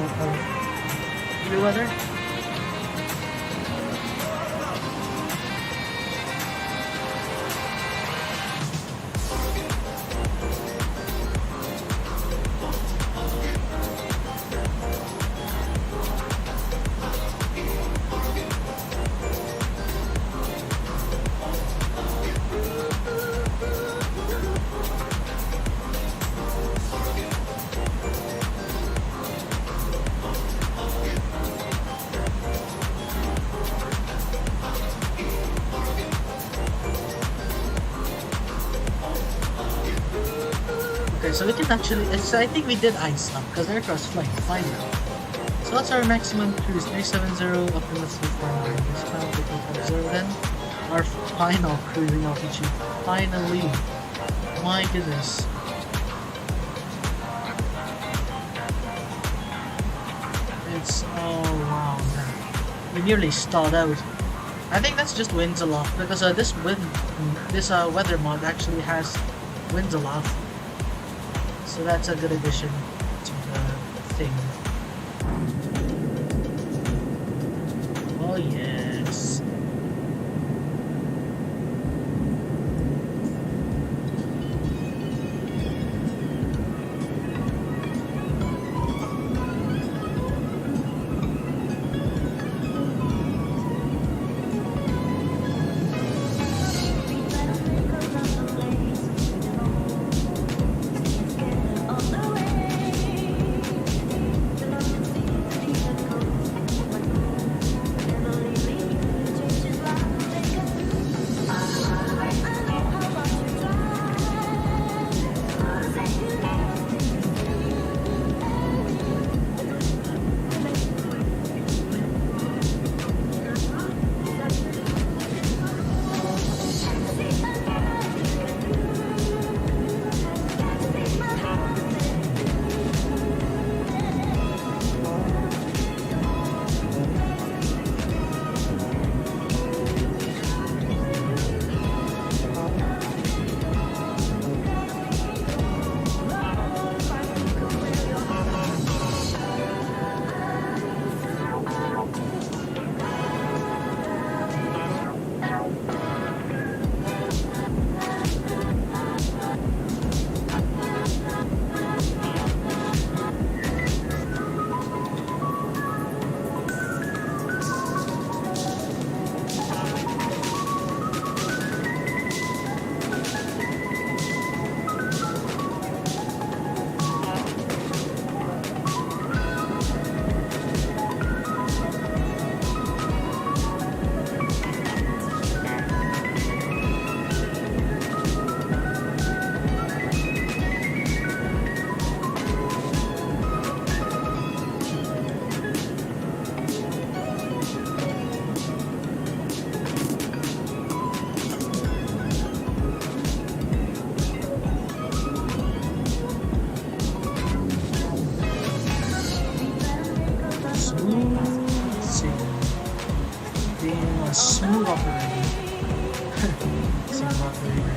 of blue weather. So we can actually, so I think we did ice up because the aircraft's flying fine now. So what's our maximum cruise? 370 up to let's do 450 then. Our final cruising altitude. Finally. My goodness. It's, oh wow, man. We nearly stalled out. I think that's just winds aloft because this weather mod actually has winds aloft. So that's a good addition to the thing. Oh yes. Smooth operator. Smooth operator.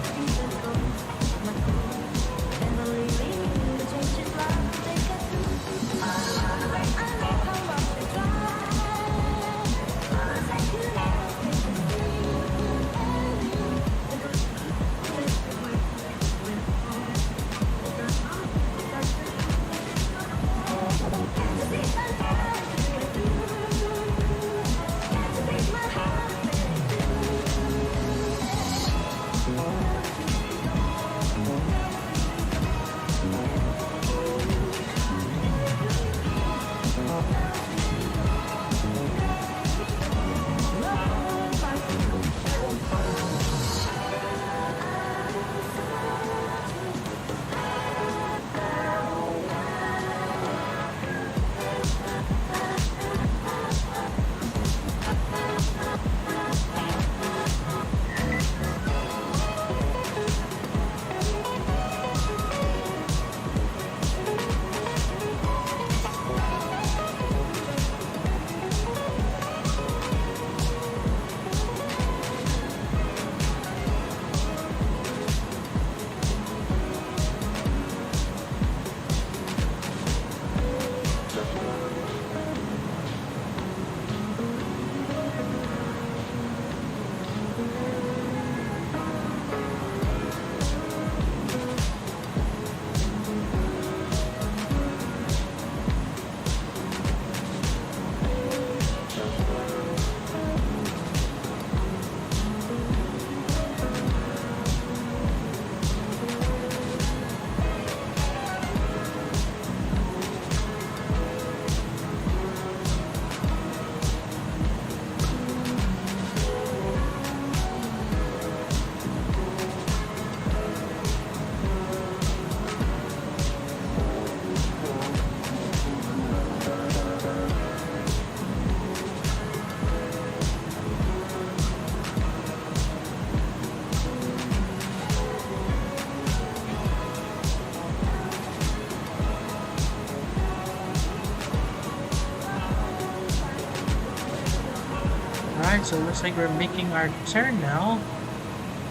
Alright, so it looks like we're making our turn now.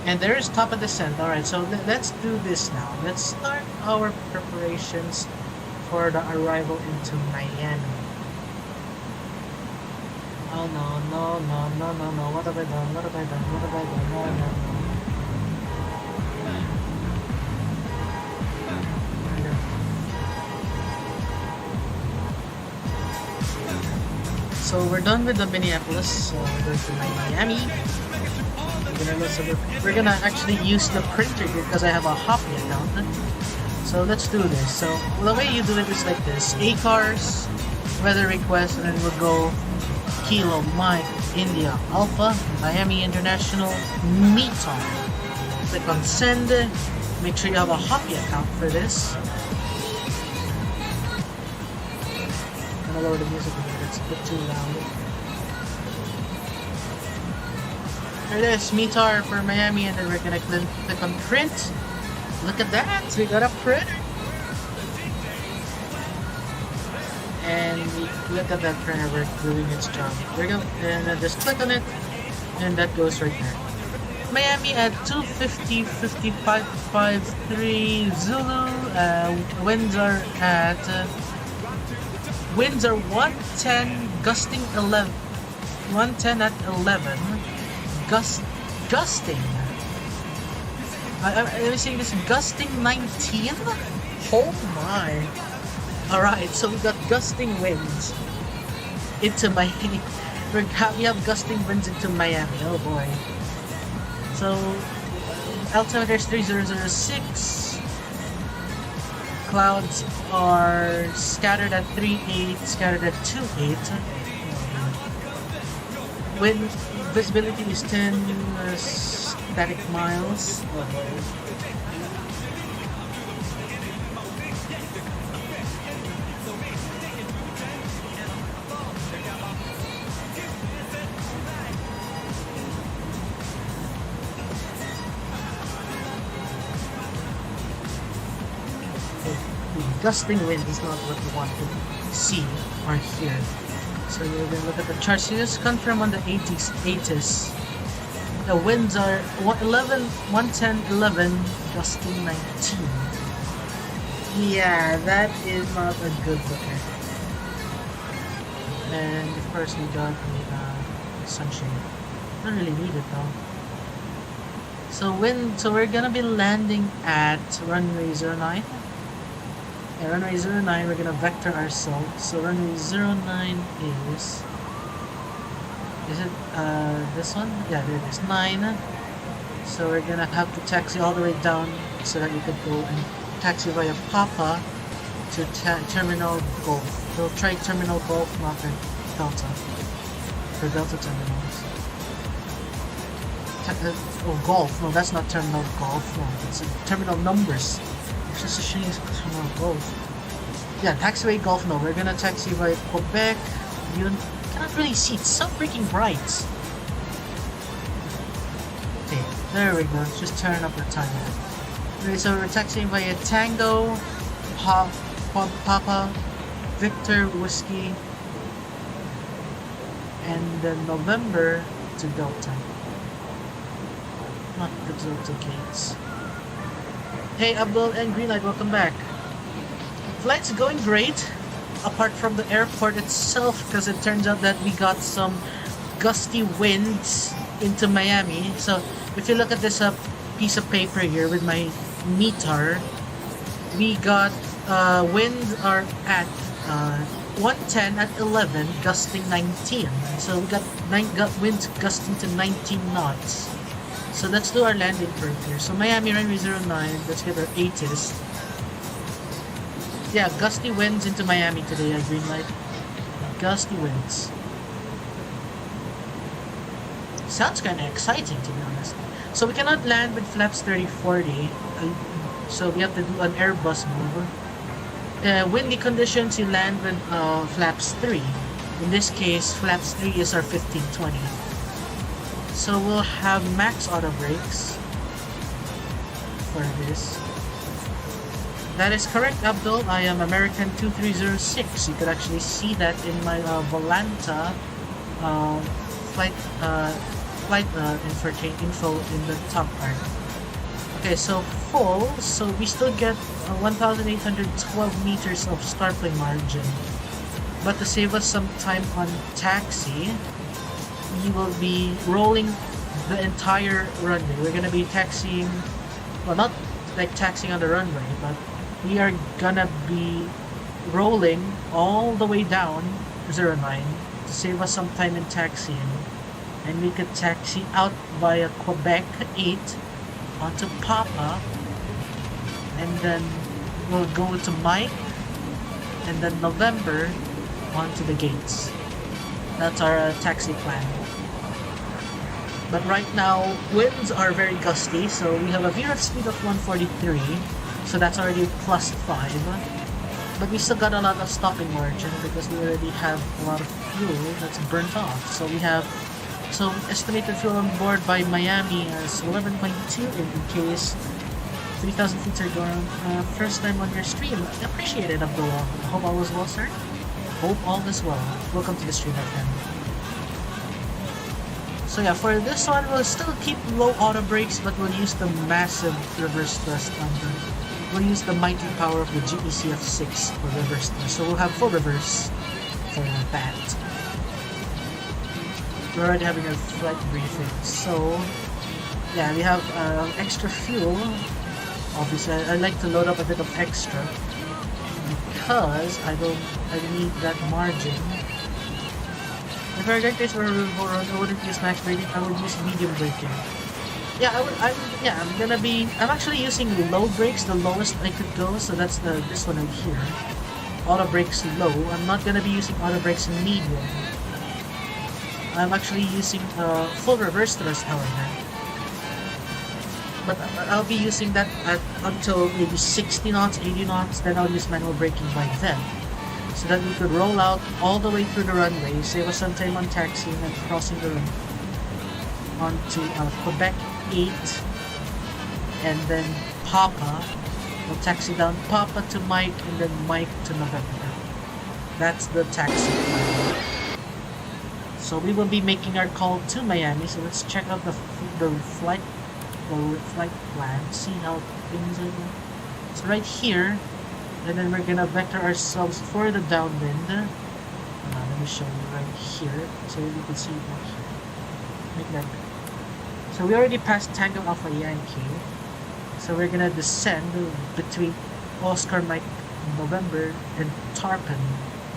And there is top of descent. Alright, so let's do this now. Let's start our preparations for the arrival into Miami. Oh no, no, no, no, no, no. What have I done? What have I done? What have I done? No, no, no. So we're done with the Minneapolis, so we're going to Miami. We're gonna actually use the printer here because I have a Hoppy account. So let's do this. So the way you do it is like this: ACARS, weather request, and then we'll go Kilo, Mike, India, Alpha, Miami International, METAR. Click on send. Make sure you have a Hoppy account for this. I'm gonna lower the music a bit. It's a bit too loud. There it is, METAR for Miami, and then we're gonna click on print. Look at that, we got a printer. And look at that printer work doing its job. There we go, and then just click on it, and that goes right there. Miami at 250, 55.53 Zulu. Winds are at 110, gusting 11. 110 at 11. Gusting. Let me see this. Gusting 19? Oh my. Alright, so we got gusting winds into Miami. We have gusting winds into Miami. Oh boy. So, altimeter is 3006. Clouds are scattered at 3.8, scattered at 2.8. Wind visibility is 10 static miles. Gusting wind is not what you want to see or hear. So you're going to look at the charts. So just confirm on the 80s. The winds are 110, 11, gusting 19. Yeah, that is not a good looker. And of course we got the sunshade. Don't really need it though. So we're gonna be landing at runway 09. Yeah, runway 09, we're gonna vector ourselves. So runway 09 is it this one? Yeah, there it is, 9. So we're gonna have to taxi all the way down so that you could go and taxi via Papa to Terminal Golf. We'll try Terminal Golf, not the Delta. For Delta terminals. Golf. No, that's not Terminal Golf. No, it's Terminal Numbers. It's just a shame it's Terminal Golf. Yeah, taxiway Golf. No, we're gonna taxi via Quebec. You cannot really see. It's so freaking bright. Okay, there we go. Let's just turn up the time. Okay, so we're taxiing via Tango, Papa, Victor, Whiskey, and then November to Delta. Not the Delta gates. Hey Abdul and Greenlight, welcome back. Flight's going great, apart from the airport itself, because it turns out that we got some gusty winds into Miami. So if you look at this piece of paper here with my METAR, we got winds are at 110 at 11, gusting 19. So we got winds gusting to 19 knots. So let's do our landing curve here. So Miami runway 09, let's get our 80s. Yeah, gusty winds into Miami today at Greenlight. Gusty winds. Sounds kind of exciting, to be honest. So we cannot land with flaps 30-40. So we have to do an Airbus move. Windy conditions, you land with flaps 3. In this case, flaps 3 is our 15-20. So we'll have max auto brakes for this. That is correct, Abdul. I am American 2306. You could actually see that in my Volanta info in the top part. Okay, so full, so we still get 1,812 meters of startplane margin. But to save us some time on taxi, we will be rolling the entire runway. We're gonna be taxiing, well, not like taxiing on the runway, but we are gonna be rolling all the way down 09 to save us some time in taxiing. And we could taxi out via Quebec 8 onto Papa, and then we'll go to Mike, and then November onto the gates. That's our taxi plan. But right now, winds are very gusty, so we have a VRF speed of 143, so that's already plus 5. But we still got a lot of stopping margin because we already have a lot of fuel that's burnt off. So we have estimated fuel on board by Miami as 11.2 in case 3,000 feet are going first time on your stream. Appreciate it, Abdullah. Hope all is well, sir. Hope all is well. Welcome to the stream, my friend. So yeah, for this one, we'll still keep low auto brakes, but we'll use the massive reverse thrust on the... We'll use the mighty power of the GECF6 for reverse thrust. So we'll have full reverse for that. We're already having a flight briefing. So yeah, we have extra fuel. Obviously, I like to load up a bit of extra because I need that margin. If our directors were I wouldn't use max braking, I would use medium braking. Yeah, I'm actually using low brakes, the lowest I could go, so that's this one right here. Auto brakes low. I'm not gonna be using auto brakes medium. I'm actually using full reverse thrust, however. But I'll be using that until maybe 60 knots, 80 knots, then I'll use manual braking by then. So that we could roll out all the way through the runway, save us some time on taxiing and crossing the runway onto Quebec 8, and then Papa. We'll taxi down Papa to Mike, and then Mike to November. That's the taxi plan. So we will be making our call to Miami, so let's check out the flight plan, see how things are going. So right here, and then we're gonna vector ourselves for the downwind. Let me show you right here, so you can see it right here. Make that big. So we already passed Tango Alpha Yankee, so we're gonna descend between Oscar Mike November and Tarpon.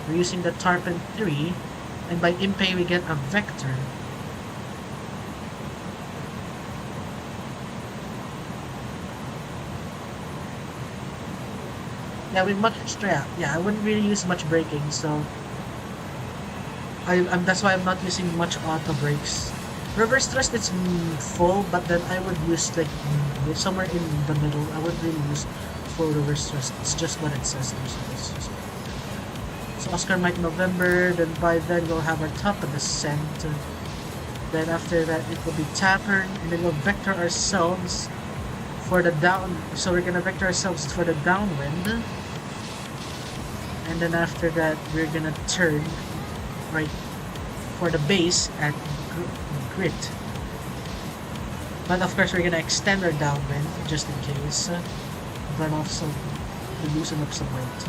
We're using the Tarpon 3, and by Impey we get a vector. Yeah, with much extra, yeah, I wouldn't really use much braking, so that's why I'm not using much auto brakes. Reverse thrust, it's full, but then I would use like somewhere in the middle. I wouldn't really use full reverse thrust. It's just what it says there. So Oscar Mike November, then by then we'll have our top of descent. Then after that it will be tapered, and then we'll vector ourselves for the down. So we're gonna vector ourselves for the downwind. And then after that, we're gonna turn right for the base at Grit. But of course, we're gonna extend our downwind just in case, but also to loosen up some weight.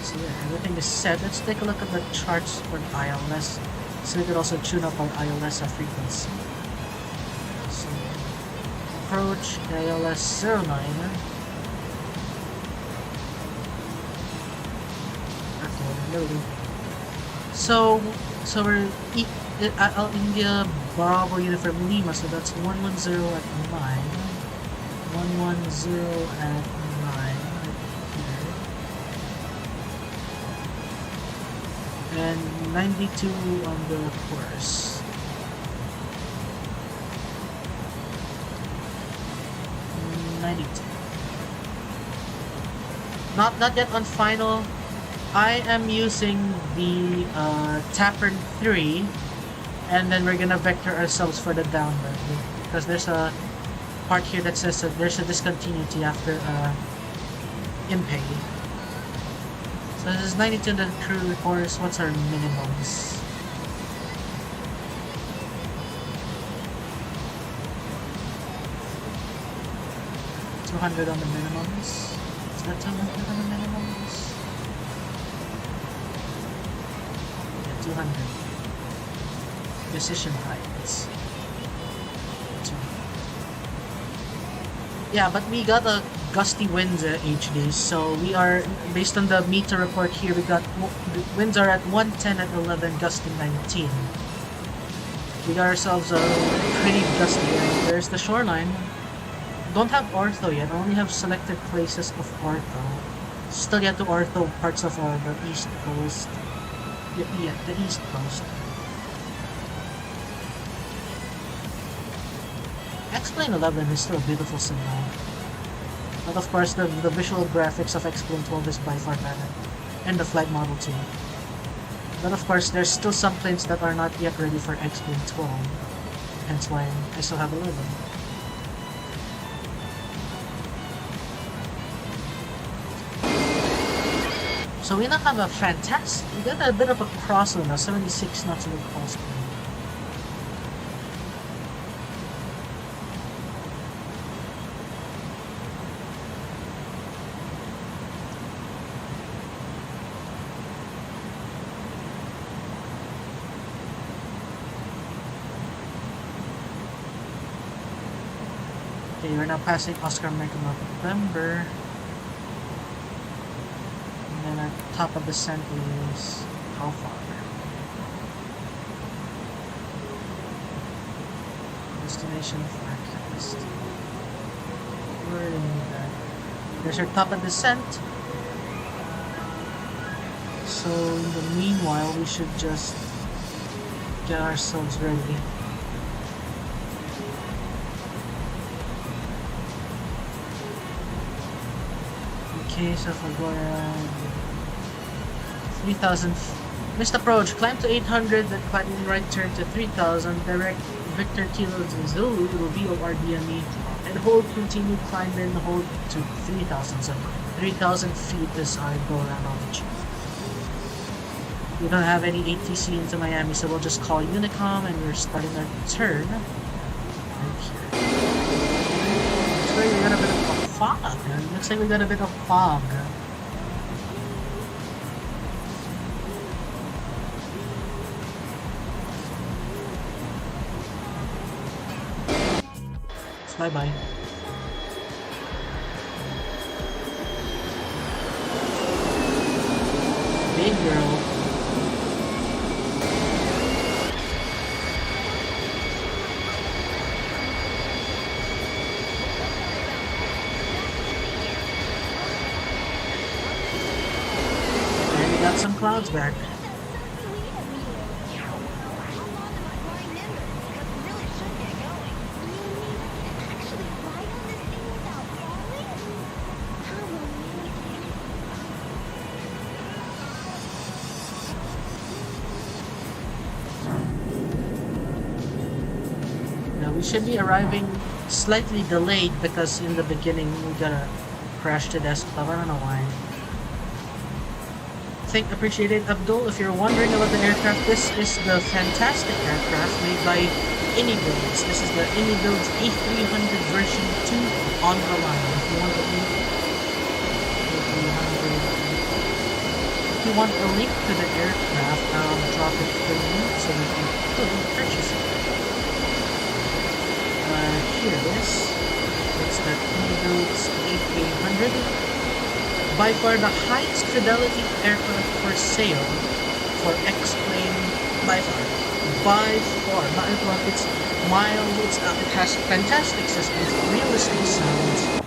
So yeah, everything is set. Let's take a look at the charts for ILS, so we can also tune up our ILS frequency. So approach ILS 09. So we're at India Bravo Uniform Lima, so that's 110 at 9, 110 at 9 right here, and 92 on the course. Not yet on final. I am using the Tapered 3, and then we're gonna vector ourselves for the downwind because there's a part here that says that there's a discontinuity after Impey. So this is 92 in the crew course. What's our minimums? 200 on the minimums. Is that 200 on the minimums? Yeah, 200. Precision heights. Yeah, but we got a gusty winds HD, so we are, based on the meter report here, we got winds are at 110 at 11, gusty 19. We got ourselves a pretty gusty area. There's the shoreline. Don't have ortho yet, only have selected places of ortho. Still yet to ortho parts of the east coast. Yeah, the east coast. XP11 is still a beautiful cinema. But of course, the visual graphics of XP12 is by far better. And the flight model too. But of course, there's still some planes that are not yet ready for XP12. Hence why I still have 11. So we now have a fantastic, we got a bit of a crosswind now, 76 knots in the crosswind. Okay, we're now passing Oscar Mike November. And then our top of descent is how far? Destination forecast. Where is that? There's our top of descent. So in the meanwhile, we should just get ourselves ready. Okay, so if we go around 3,000, missed approach, climb to 800, then climbing right turn to 3,000, direct Victor Kilo to Zulu, reveal RDME, and hold, continue, climb, then hold to 3,000, so 3,000 feet is our go around altitude. We don't have any ATC into Miami, so we'll just call Unicom, and we're starting our turn right here. Looks like we got a bit of fog. Looks like we got a bit of fog. Bye bye. Big girl. And we got some clouds back. We should be arriving slightly delayed because in the beginning we gotta crash the desktop. I don't know why. Appreciate it, Abdul. If you're wondering about the aircraft, this is the fantastic aircraft made by Inibuilds. This is the Inibuilds A300 version 2 on the line. If you want a link to the aircraft, I'll drop it for you so that you can purchase it. Here it is. It's the Inibuilds A300. By far the highest fidelity aircraft for sale for X-plane. By far. It's mild. It has fantastic systems, realistic sounds,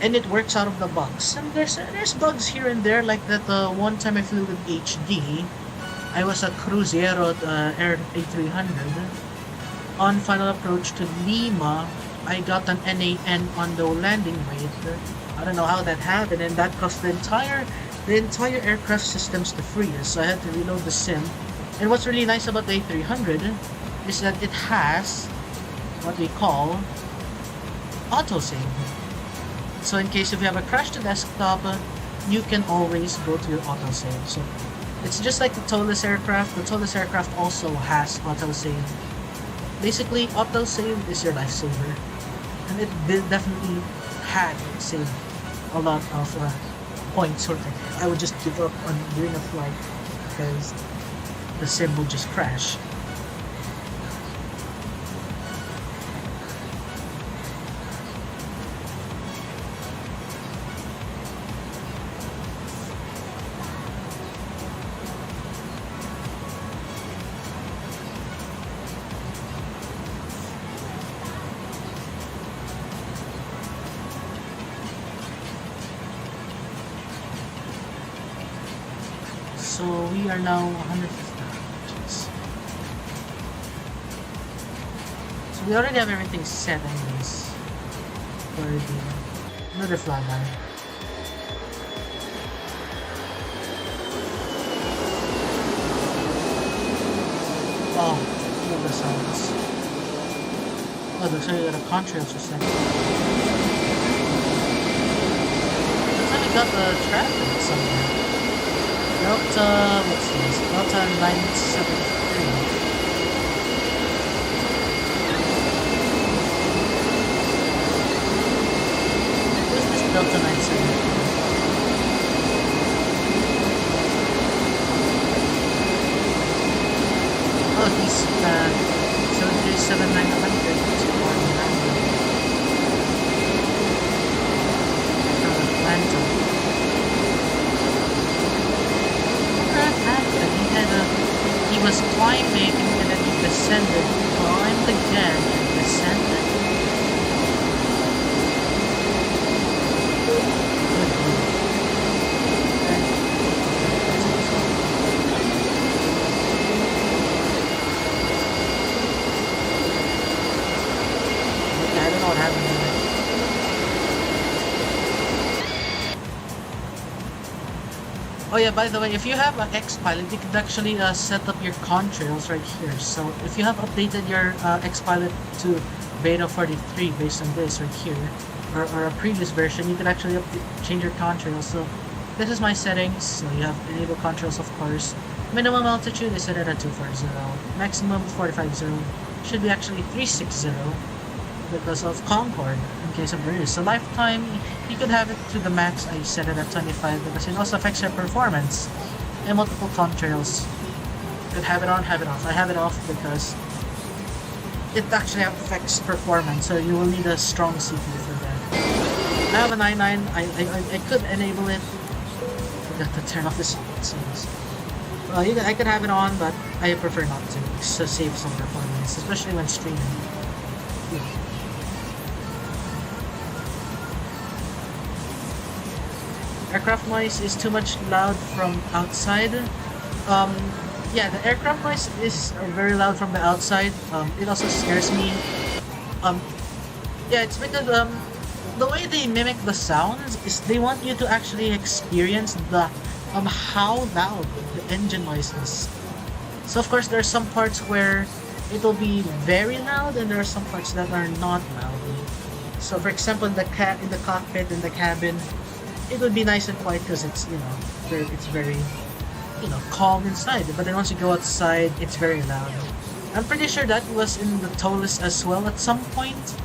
and it works out of the box. And there's bugs here and there, like that. One time I flew with HD. I was a Cruzeiro Air A300. On final approach to Lima, I got an NAN on the landing weight. I don't know how that happened, and that caused the entire aircraft systems to freeze. So I had to reload the sim. And what's really nice about the A300 is that it has what we call autosave. So in case if you have a crash to desktop, you can always go to your autosave. So it's just like the toeless aircraft. The toeless aircraft also has autosave. Basically, autosave is your lifesaver, and it definitely had saved a lot of points sort of. I would just give up on doing a flight because the sim would just crash. So we are now 150. Jeez. So we already have everything set anyways for another flyby. Oh, love the sounds. Oh, looks like we got a contrails for second. Looks like we got the traffic somewhere. Delta, what's this? Delta 973. Where's this Delta 973? Oh, he's 737-900. From Atlanta. He was climbing and then he descended, climbed again and descended. Okay, I don't know what happened there. Oh yeah, by the way, if you have an X-Pilot, you can actually set up your contrails right here. So if you have updated your X-Pilot to Beta 43 based on this right here, or a previous version, you can actually change your contrails. So this is my settings. So you have enable contrails, of course. Minimum altitude is set it at 240. Maximum 450. Should be actually 360 because of Concorde in case of British. So lifetime, you could have it to the max. I set it at 25 because it also affects your performance. And multiple contrails. You could have it on, have it off. I have it off because it actually affects performance, so you will need a strong CPU for that. I have a 99. I could enable it. Forgot to turn off the settings. I could have it on, but I prefer not to save some performance, especially when streaming. Yeah. Aircraft noise is too much loud from outside. Yeah, the aircraft noise is very loud from the outside. It also scares me. Yeah, it's because the way they mimic the sounds is they want you to actually experience the how loud the engine noise is. So of course there are some parts where it'll be very loud, and there are some parts that are not loud. So for example, in the cockpit, in the cabin, it would be nice and quiet because it's it's very calm inside. But then once you go outside, it's very loud. I'm pretty sure that was in the TOLUS as well at some point.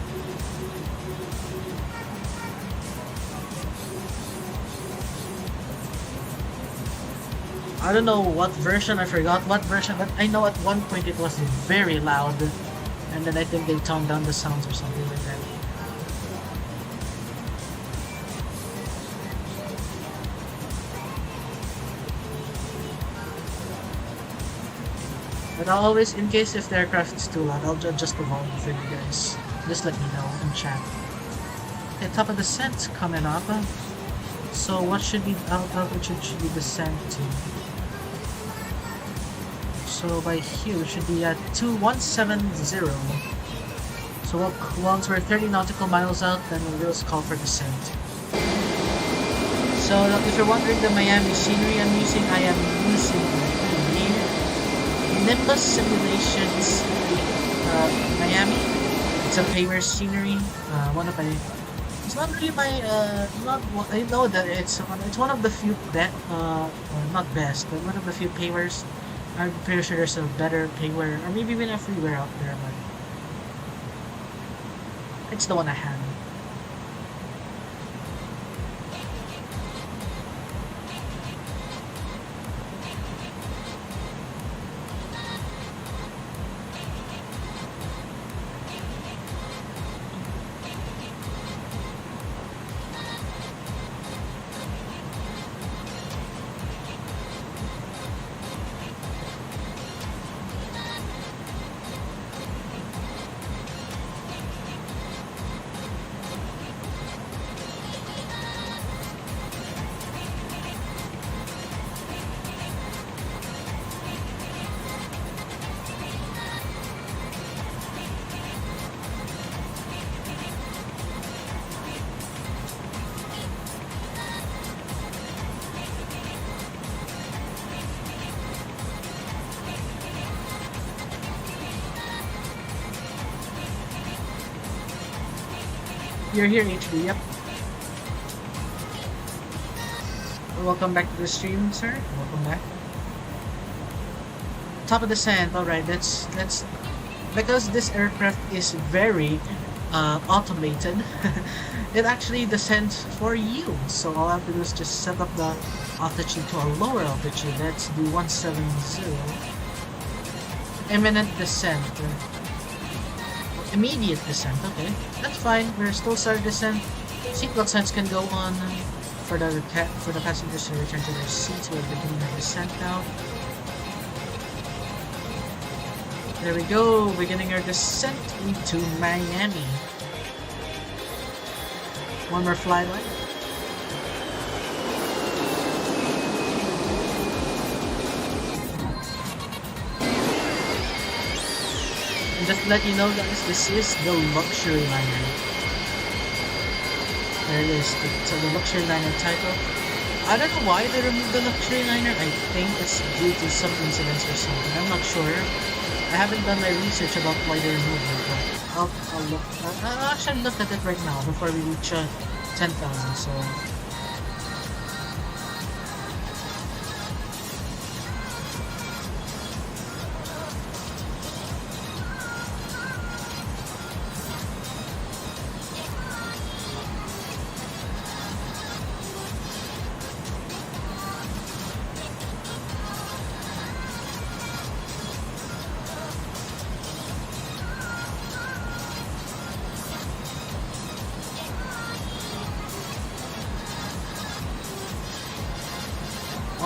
I don't know what version, I forgot what version, but I know at one point it was very loud, and then I think they toned down the sounds or something like that. But I'll always, in case if the aircraft is too loud, I'll adjust the volume for you guys. Just let me know in chat. Okay, top of descent coming up. So what should be altitude should we descend to? So by here we should be at 2170. So once we're 30 nautical miles out, then we'll just call for descent. So if you're wondering the Miami scenery I'm using, I am using Nimbus Simulations Miami. It's a famous scenery. One of my, it's not really my I know that it's one of the few not best, but one of the few paywers. I'm pretty sure there's a better payware, or maybe even a freeware out there, but it's the one I have. You're here, HB. Yep. Welcome back to the stream, sir. Welcome back. Top of descent. All right. Let's because this aircraft is very automated. It actually descends for you. So all I have to do is just set up the altitude to a lower altitude. Let's do 170. Imminent descent. Immediate descent. Okay, that's fine. We're still starting descent. Seatbelt signs can go on for the passengers to return to their seats. We're beginning our descent now. There we go. Beginning our descent into Miami. One more flyby. And just to let you know, guys, this is the luxury liner. There it is. So the luxury liner title. I don't know why they removed the luxury liner. I think it's due to some incidents or something. I'm not sure. I haven't done my research about why they removed it, but I'll look. I'll actually look at it right now before we reach 10,000. So.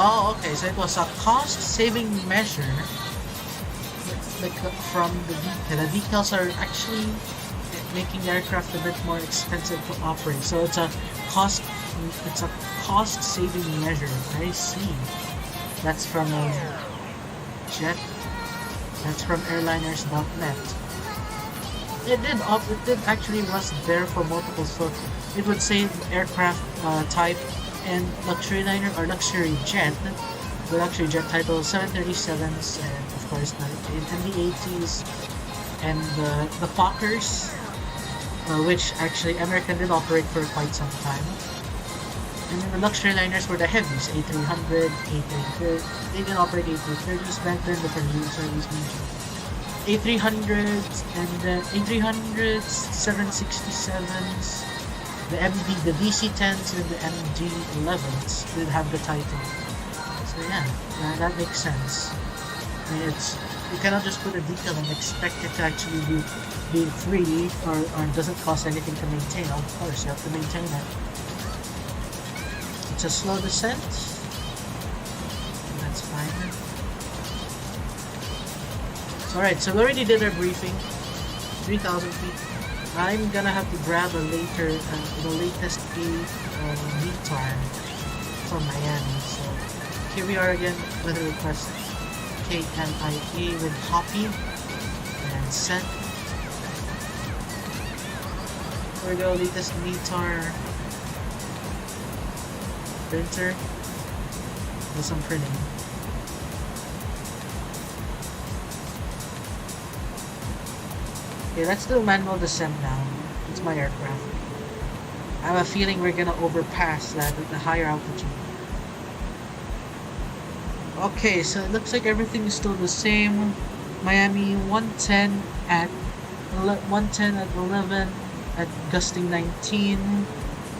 Oh, okay, so it was a cost-saving measure from the decal. The decals are actually making the aircraft a bit more expensive to operate. So it's a cost-saving measure. I see. That's from Jet. That's from airliners.net. It did actually was there for multiple, so it would say aircraft type and luxury liner or luxury jet. The luxury jet title 737s and of course the MD-80s and the Fokkers, which actually American did operate for quite some time. And then the luxury liners were the heavies, A300, A330. They did operate A330s back then, but then service mentioned A300s and A300s, 767s. The DC-10s and the MG-11s did have the title. So yeah, that makes sense. I mean, you cannot just put a decal and expect it to actually be free or doesn't cost anything to maintain. Of course, you have to maintain it. It's a slow descent. That's fine. Alright, so we already did our briefing. 3,000 feet. I'm gonna have to grab the latest VTOL from Miami. So here we are again with a request KMEM with copy and send. Here we go, latest VTOL printer. Do some printing. Okay, let's do manual descent now. It's my aircraft. I have a feeling we're gonna overpass that at the higher altitude. Okay, so it looks like everything is still the same. Miami 110 at 11 at gusting 19,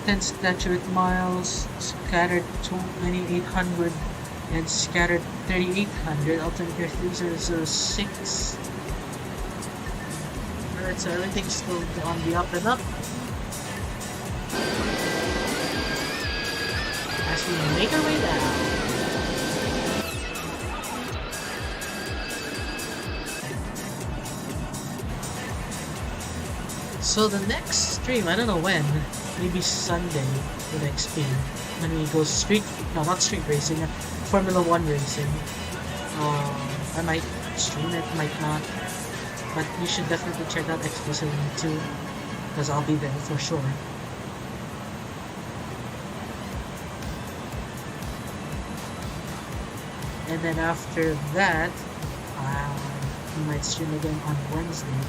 10 statute miles, scattered 2800 and scattered 3800, altimeter 3006. Alright, so everything's still on the up and up. As we make our way down. So the next stream, I don't know when, maybe Sunday with XP, when we go not street racing, Formula 1 racing. I might stream it, might not. But you should definitely check out XP11 because I'll be there for sure. And then after that, we might stream again on Wednesday.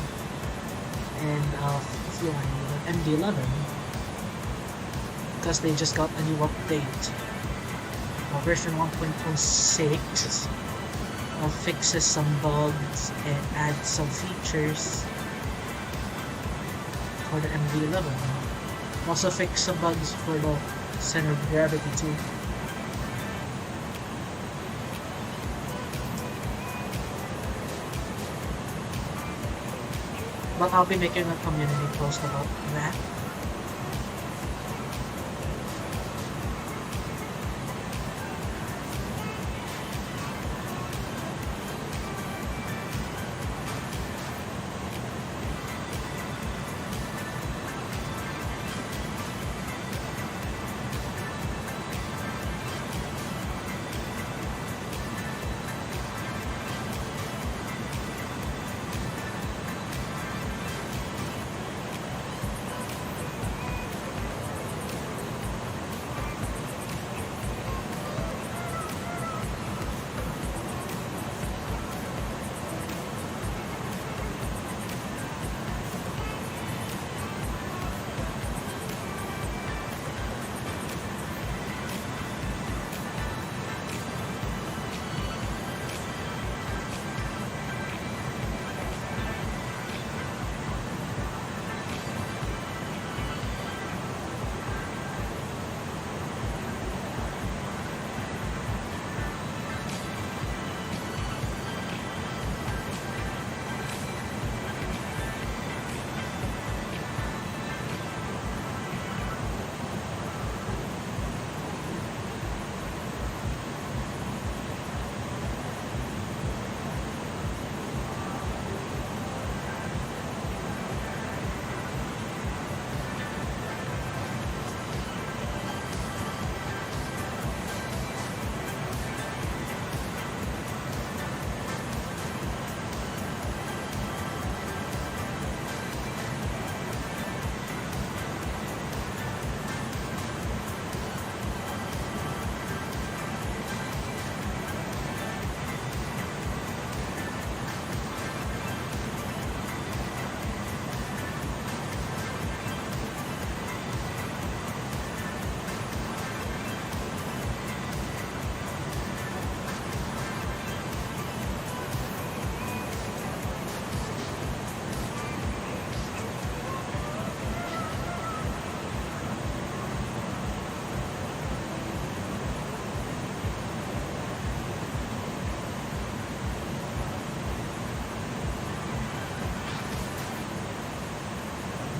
and flying with MD-11 because they just got a new update. Version 1.06 fixes some bugs and adds some features for the MD-11. Also fix some bugs for the center of gravity too. But I'll be making a community post about that.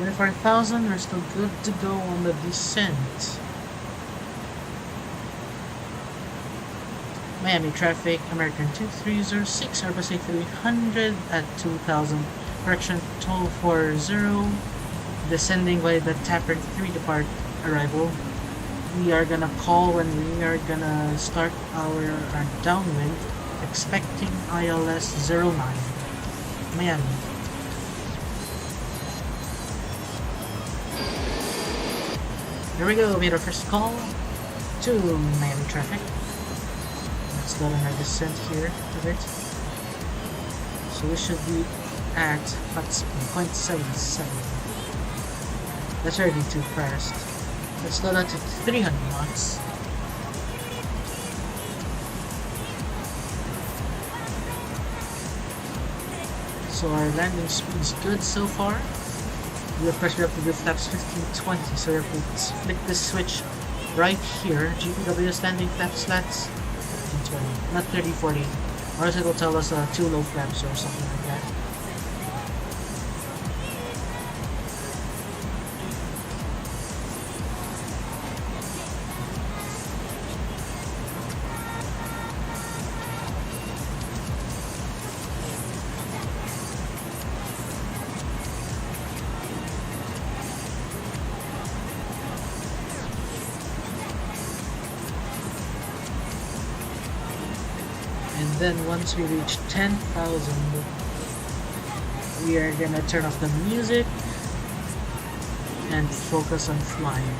And 4,000, we're still good to go on the descent. Miami traffic, American 2306, Airbus A300 at 2,000, correction 1240, descending by the Tapper 3 depart arrival. We are gonna call when we are gonna start our downwind, expecting ILS 09, Miami. Here we go, made our first call to Miami traffic. Let's go on our descent here a bit. So we should be at VATSIM 0.77. That's already too fast. Let's go down to 300 knots. So our landing speed is good so far. Of course, we have to do flaps 1520, so we have to flick this switch right here. GPW standing flap slats 1520, not 3040, or else it'll tell us 2 low flaps or something like that. And then once we reach 10,000, we are gonna turn off the music and focus on flying.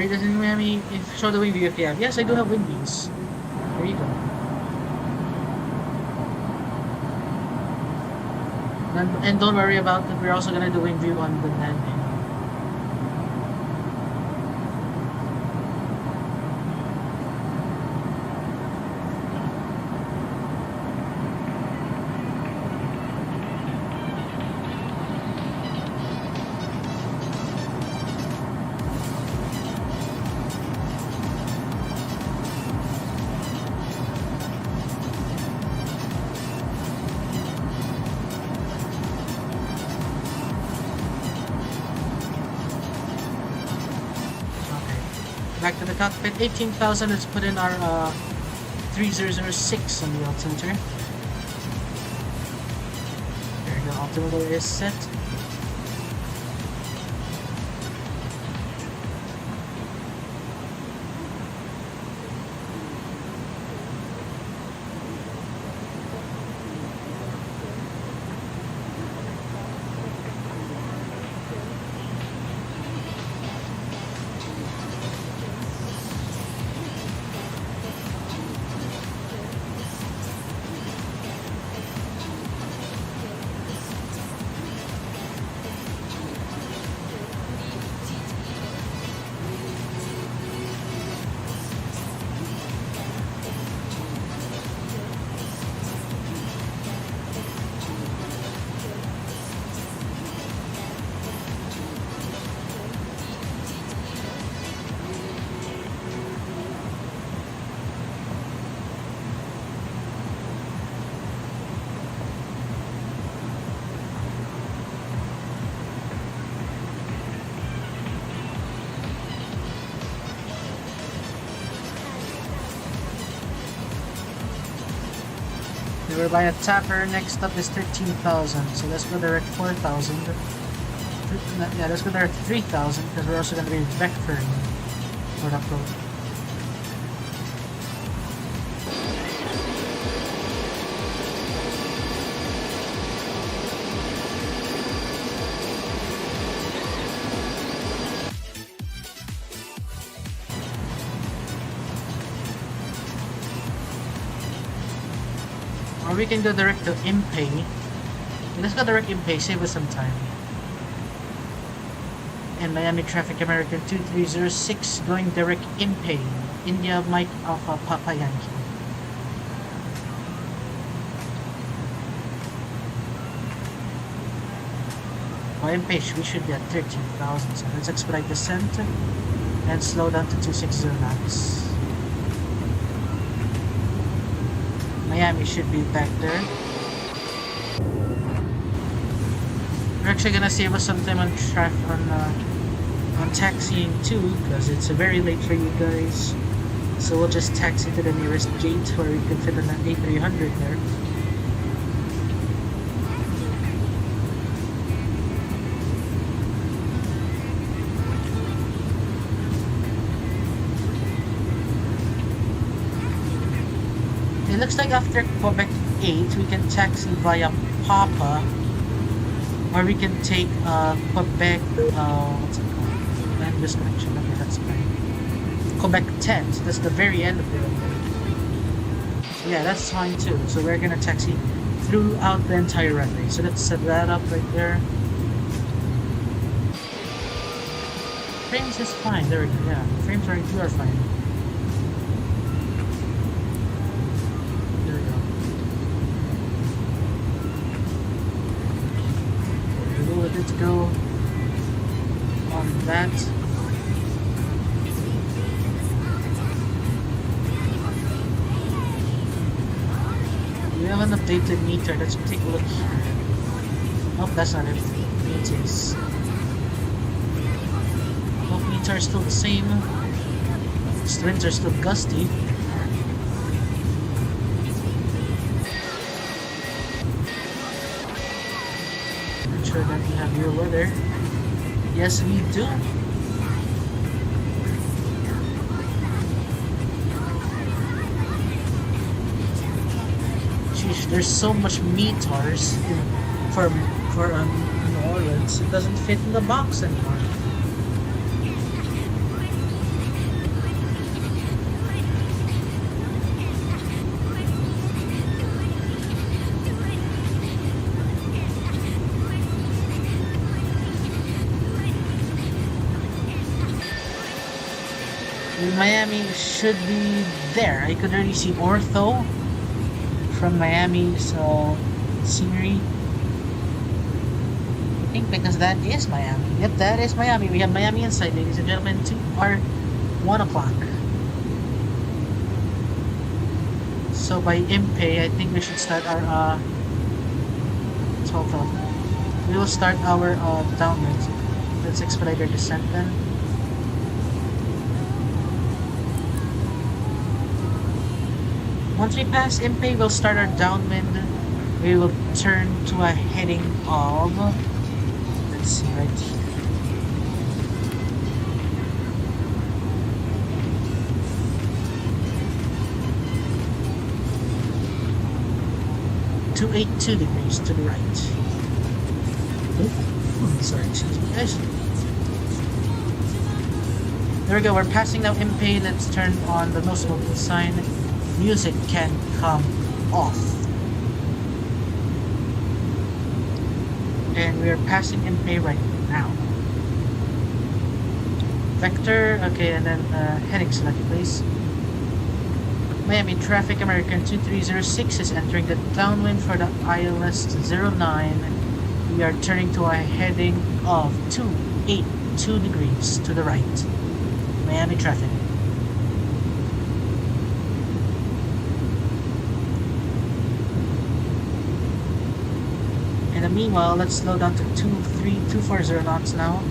Are you listening to Miami? Show the wind view if you have. Yes, I do have wind views. There you go. And don't worry about it. We're also gonna do wind view on the landing. Back to the cockpit, 18,000. Let's put in our 3006 on the altimeter. There you go, altimeter is set. We're by a tapper. Next up is 13,000. So let's go there at 4,000. Yeah, let's go there at 3,000 because we're also going to be vectoring for that road. Or we can go direct to Impey. Let's go direct Impey, save us some time. And Miami Traffic American 2306 going direct Impey. India Mike Alpha Papa Yankee. For Impey, we should be at 13,000. So let's expedite descent and slow down to 260 knots. Miami should be back there. We're actually gonna save us some time on taxiing too, because it's very late for you guys. So we'll just taxi to the nearest gate where we can fit on an A300 there. It looks like after Quebec 8, we can taxi via Papa, or we can take Quebec, what's it called? Land disconnection, okay, that's fine. Quebec 10, so that's the very end of the runway. So yeah, that's fine too. So we're gonna taxi throughout the entire runway. So let's set that up right there. Frames is fine, there we go, yeah. Frames right here are fine. Let's go on that. We have an updated meter. Let's take a look here. Oh, that's not it. It is. Both meters are still the same. Winds are still gusty. Sure that we have your weather. Yes, we do. Sheesh, there's so much meters for New Orleans. It doesn't fit in the box anymore. Miami should be there. I could already see Ortho from Miami's scenery. I think because that is Miami. Yep, that is Miami. We have Miami inside, ladies and gentlemen, to our 1 o'clock. So by IMPE, I think we should start our 12. We will start our downwind. Let's expedite our descent then. Once we pass IMPE, we'll start our downwind. We will turn to a heading of, let's see right here. .282 degrees to the right. Sorry, excuse me guys. There we go, we're passing now IMPE. Let's turn on the no smoking sign. Music can come off. And we are passing IMPE right now. Vector, okay, and then heading select please. Miami traffic American 2306 is entering the downwind for the ILS 09. We are turning to a heading of 282 degrees to the right. Miami traffic. In the meanwhile, let's slow down to 240 knots now.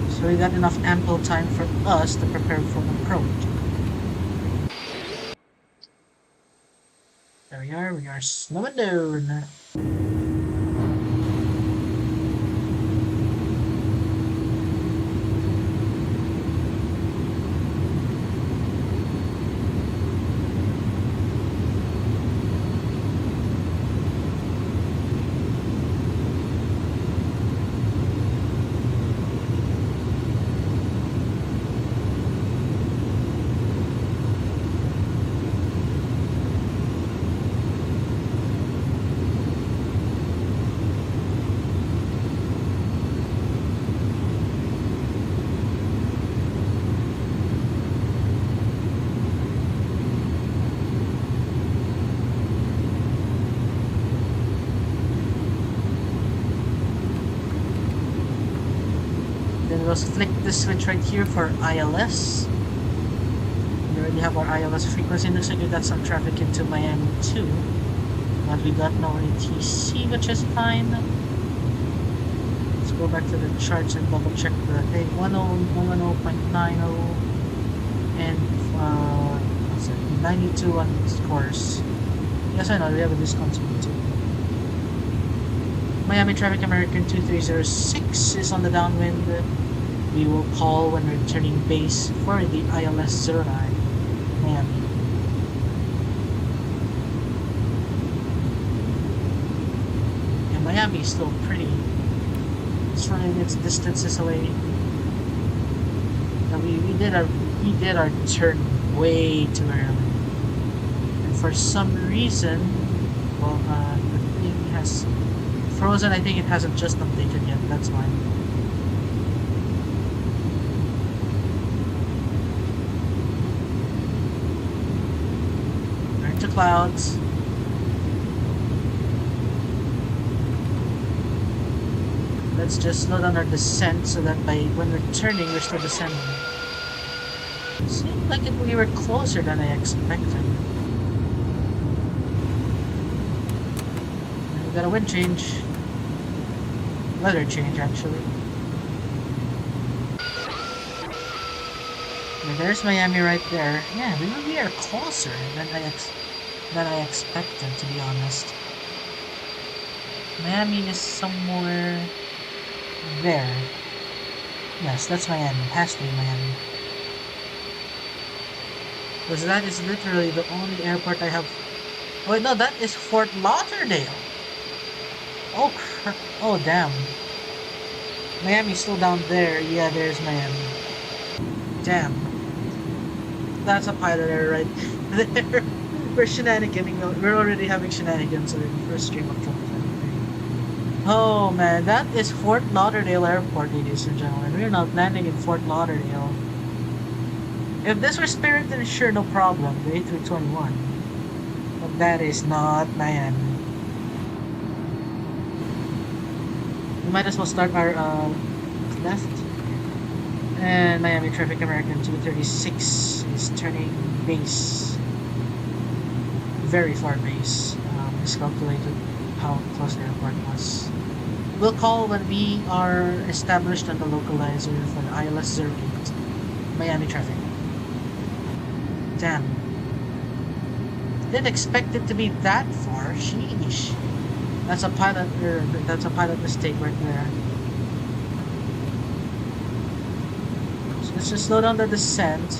So we got enough ample time for us to prepare for approach. There we are slowing down. Let's flick this switch right here for ILS. We already have our ILS frequency. Looks like we got some traffic into Miami too. But we got no ATC, which is fine. Let's go back to the charts and double check the thing. 10.90 and what's it? 92 on scores. Yes, I know, we have a discount too. Miami traffic American 2306 is on the downwind. We will call when returning base for the ILS 09 Miami. And Miami is still pretty. It's running its distances away. And we did our turn way too early. And for some reason, well, the thing has frozen. I think it hasn't just updated yet. That's why. To clouds. Let's just slow down our descent so that by when we're turning, we're still descending. Seemed like we were closer than I expected. And we got a wind change. Weather change, actually. And there's Miami right there. Yeah, we are closer than I expected, to be honest. Miami is somewhere there. Yes, that's Miami. Has to be Miami. Because that is literally the only airport I have. Oh, wait, no, that is Fort Lauderdale. Oh, oh, damn. Miami's still down there. Yeah, there's Miami. Damn. That's a pilot error right there. We're shenaniganing. We're already having shenanigans in the first stream of 2023. Oh man, that is Fort Lauderdale Airport, ladies and gentlemen. We're not landing in Fort Lauderdale. If this were Spirit, then sure, no problem. The A321. But that is not Miami. We might as well start our left. And Miami Traffic American 236 is turning base. Very far base. Miscalculated how close the airport was. We'll call when we are established on the localizer for the ILS 08 Miami traffic. Damn. Didn't expect it to be that far. Sheesh. That's a pilot mistake right there. So let's just slow down the descent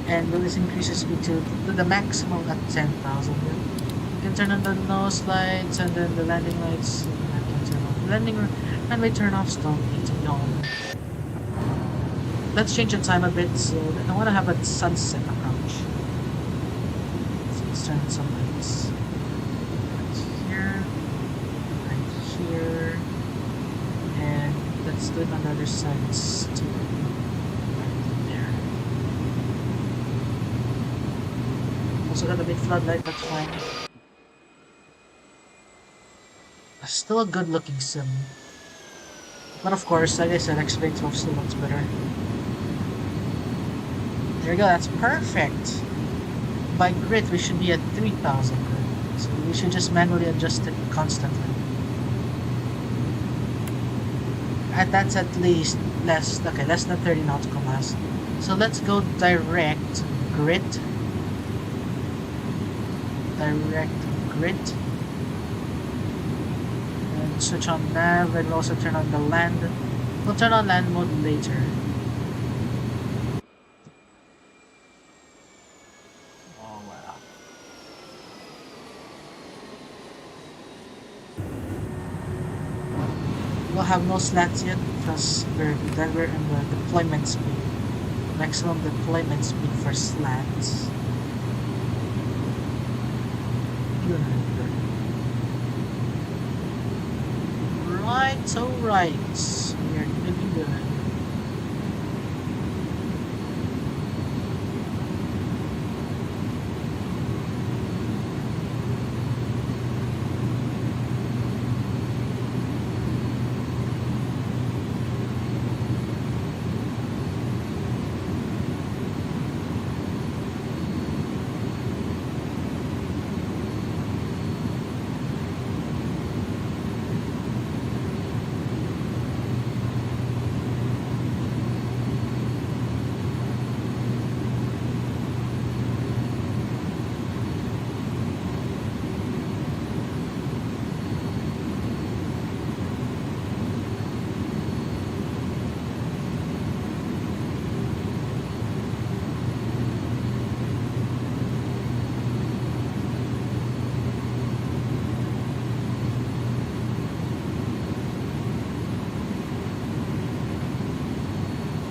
and we'll just increase the speed to the maximum at 10,000. You can turn on the nose lights and then the landing lights. I can turn on the landing runway turn-offs don't need to be on. Let's change the time a bit. So I want to have a sunset approach. So let's turn on some lights. Right here, and let's do it on the other side too. Right there. Also got a big floodlight, that's fine. Still a good looking sim. But of course, like I said, XP11 still looks better. There we go, that's perfect. By grit, we should be at 3,000 grit. So we should just manually adjust it constantly. And that's at least less than 30 nautical miles. So let's go direct grit. Direct grit. And switch on nav, and we'll also turn on the land. We'll turn on land mode later. Oh wow. We'll have no slats yet because we're in the deployment speed. Maximum deployment speed for slats. Right, so right. We're doing good.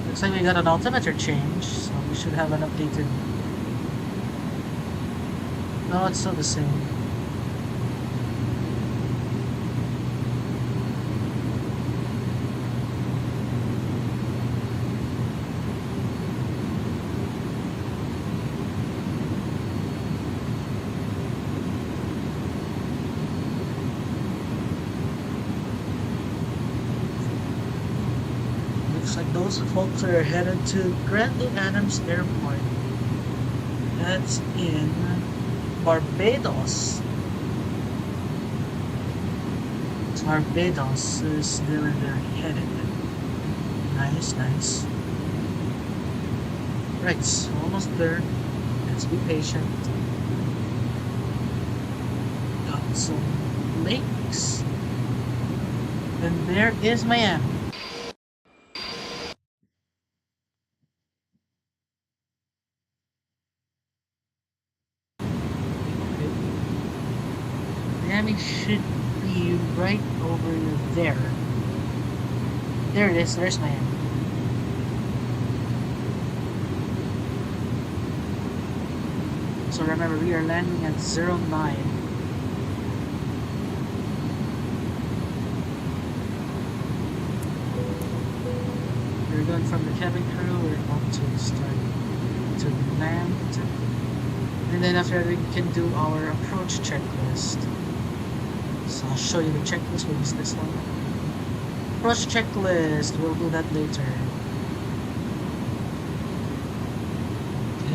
Looks like we got an altimeter change, so we should have an updated. No, it's still the same. Looks like those folks are headed to Grand Adams Airport. That's in Barbados. So Barbados is where they're headed. Nice, nice. Right, so almost there. Let's be patient. Got some lakes. And there is Miami. Miami should be right over there. There it is, there's Miami. So remember, we are landing at 09. We're going from the cabin crew, we're about to start to land. And then after that, we can do our approach checklist. So I'll show you the checklist. We'll use this one. Approach checklist. We'll do that later.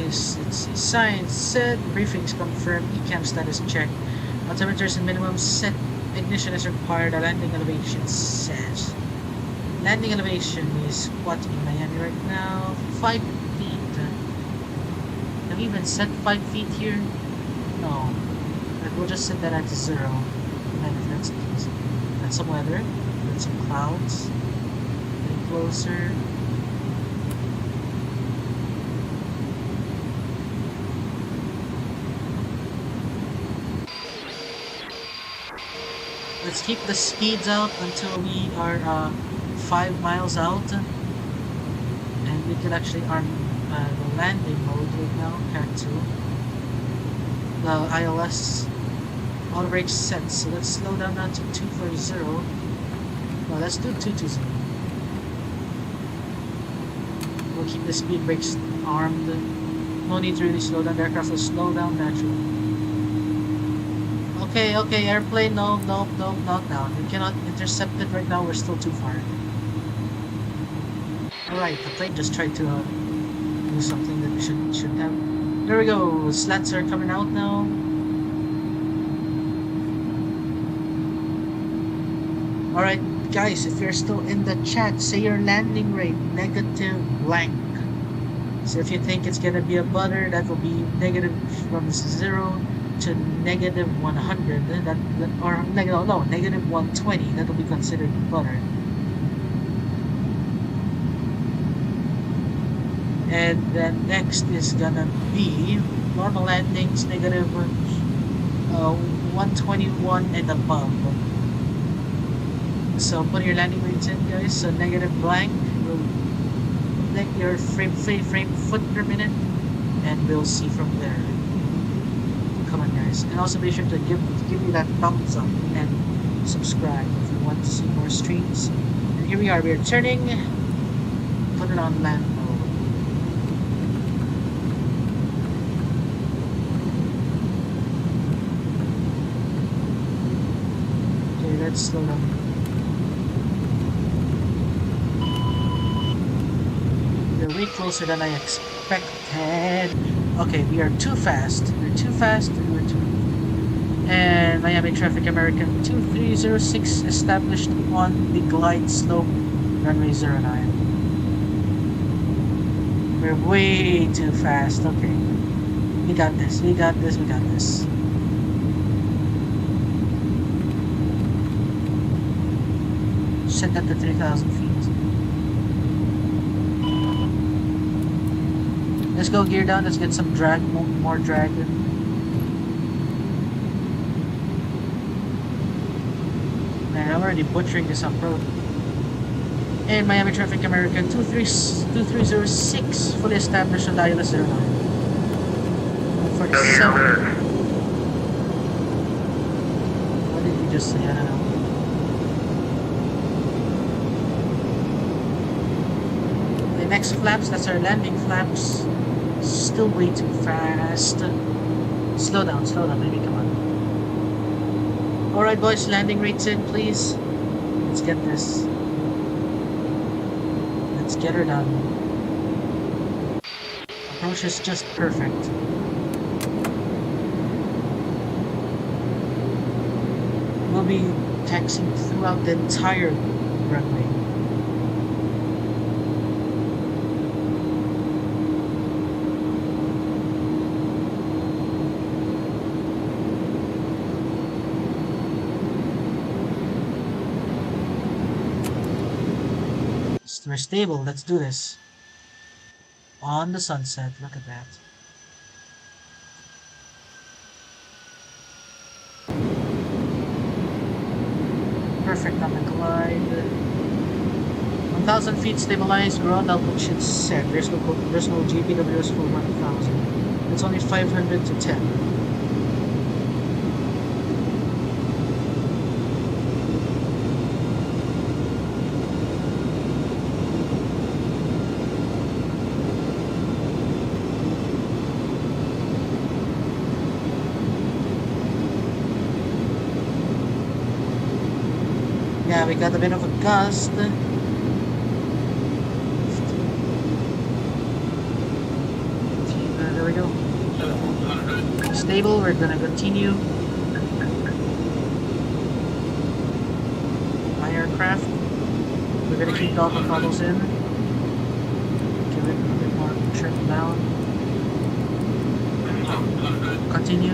It's science set. Briefings confirmed. ECAM status check. Altimeters and minimum set. Ignition is required. A landing elevation set. Landing elevation is what in Miami right now? 5 feet. Have we even set 5 feet here? No. But we'll just set that at 0. And if that's the case. That's some weather. That's some clouds. Getting closer. Let's keep the speeds out until we are 5 miles out, and we can actually arm the landing mode right now, Cat 2. The ILS auto brake set, so let's slow down now to 240. Well, let's do 220. We'll keep the speed brakes armed. No need to really slow down. The aircraft will slow down naturally. Okay, airplane, no, not now. We cannot intercept it right now, we're still too far. Alright, the plane just tried to do something that we shouldn't have. There we go, slats are coming out now. Alright, guys, if you're still in the chat, say your landing rate, negative blank. So if you think it's gonna be a butter, that will be negative from 0 to negative 100, negative 120, that will be considered butter. And then next is gonna be normal landings, negative 121 and above. So put your landing rates in, guys. So negative blank will make your frame foot per minute, and we'll see from there. Come on, guys, and also be sure to give me that thumbs up and subscribe if you want to see more streams. And here we are, we're turning. Put it on land mode. Okay, let's slow down. We're way closer than I expected. Okay, we are too fast. We're too fast. And Miami Traffic American 2306 established on the glide slope, runway 09. We're way too fast. Okay. We got this. Set that to 3,000 feet. Let's go gear down, let's get some drag, more drag. Man, I'm already butchering this approach. And Miami Traffic American 2306, fully established on the ILS 09. 147. What did we just say? I don't know. The next flaps, that's our landing flaps. Still way too fast. Slow down, baby, come on. Alright, boys, landing rates in, please. Let's get this. Let's get her done. Approach is just perfect. We'll be taxiing throughout the entire runway. We're stable, let's do this. On the sunset, look at that. Perfect on the glide. 1,000 feet stabilized, ground altitude set. There's no GPWs for 1,000. It's only 500 to 10. we got a bit of a gust. There we go. Stable, we're gonna continue. My aircraft. We're gonna keep all the throttles in. Give it a bit more trim down. Continue.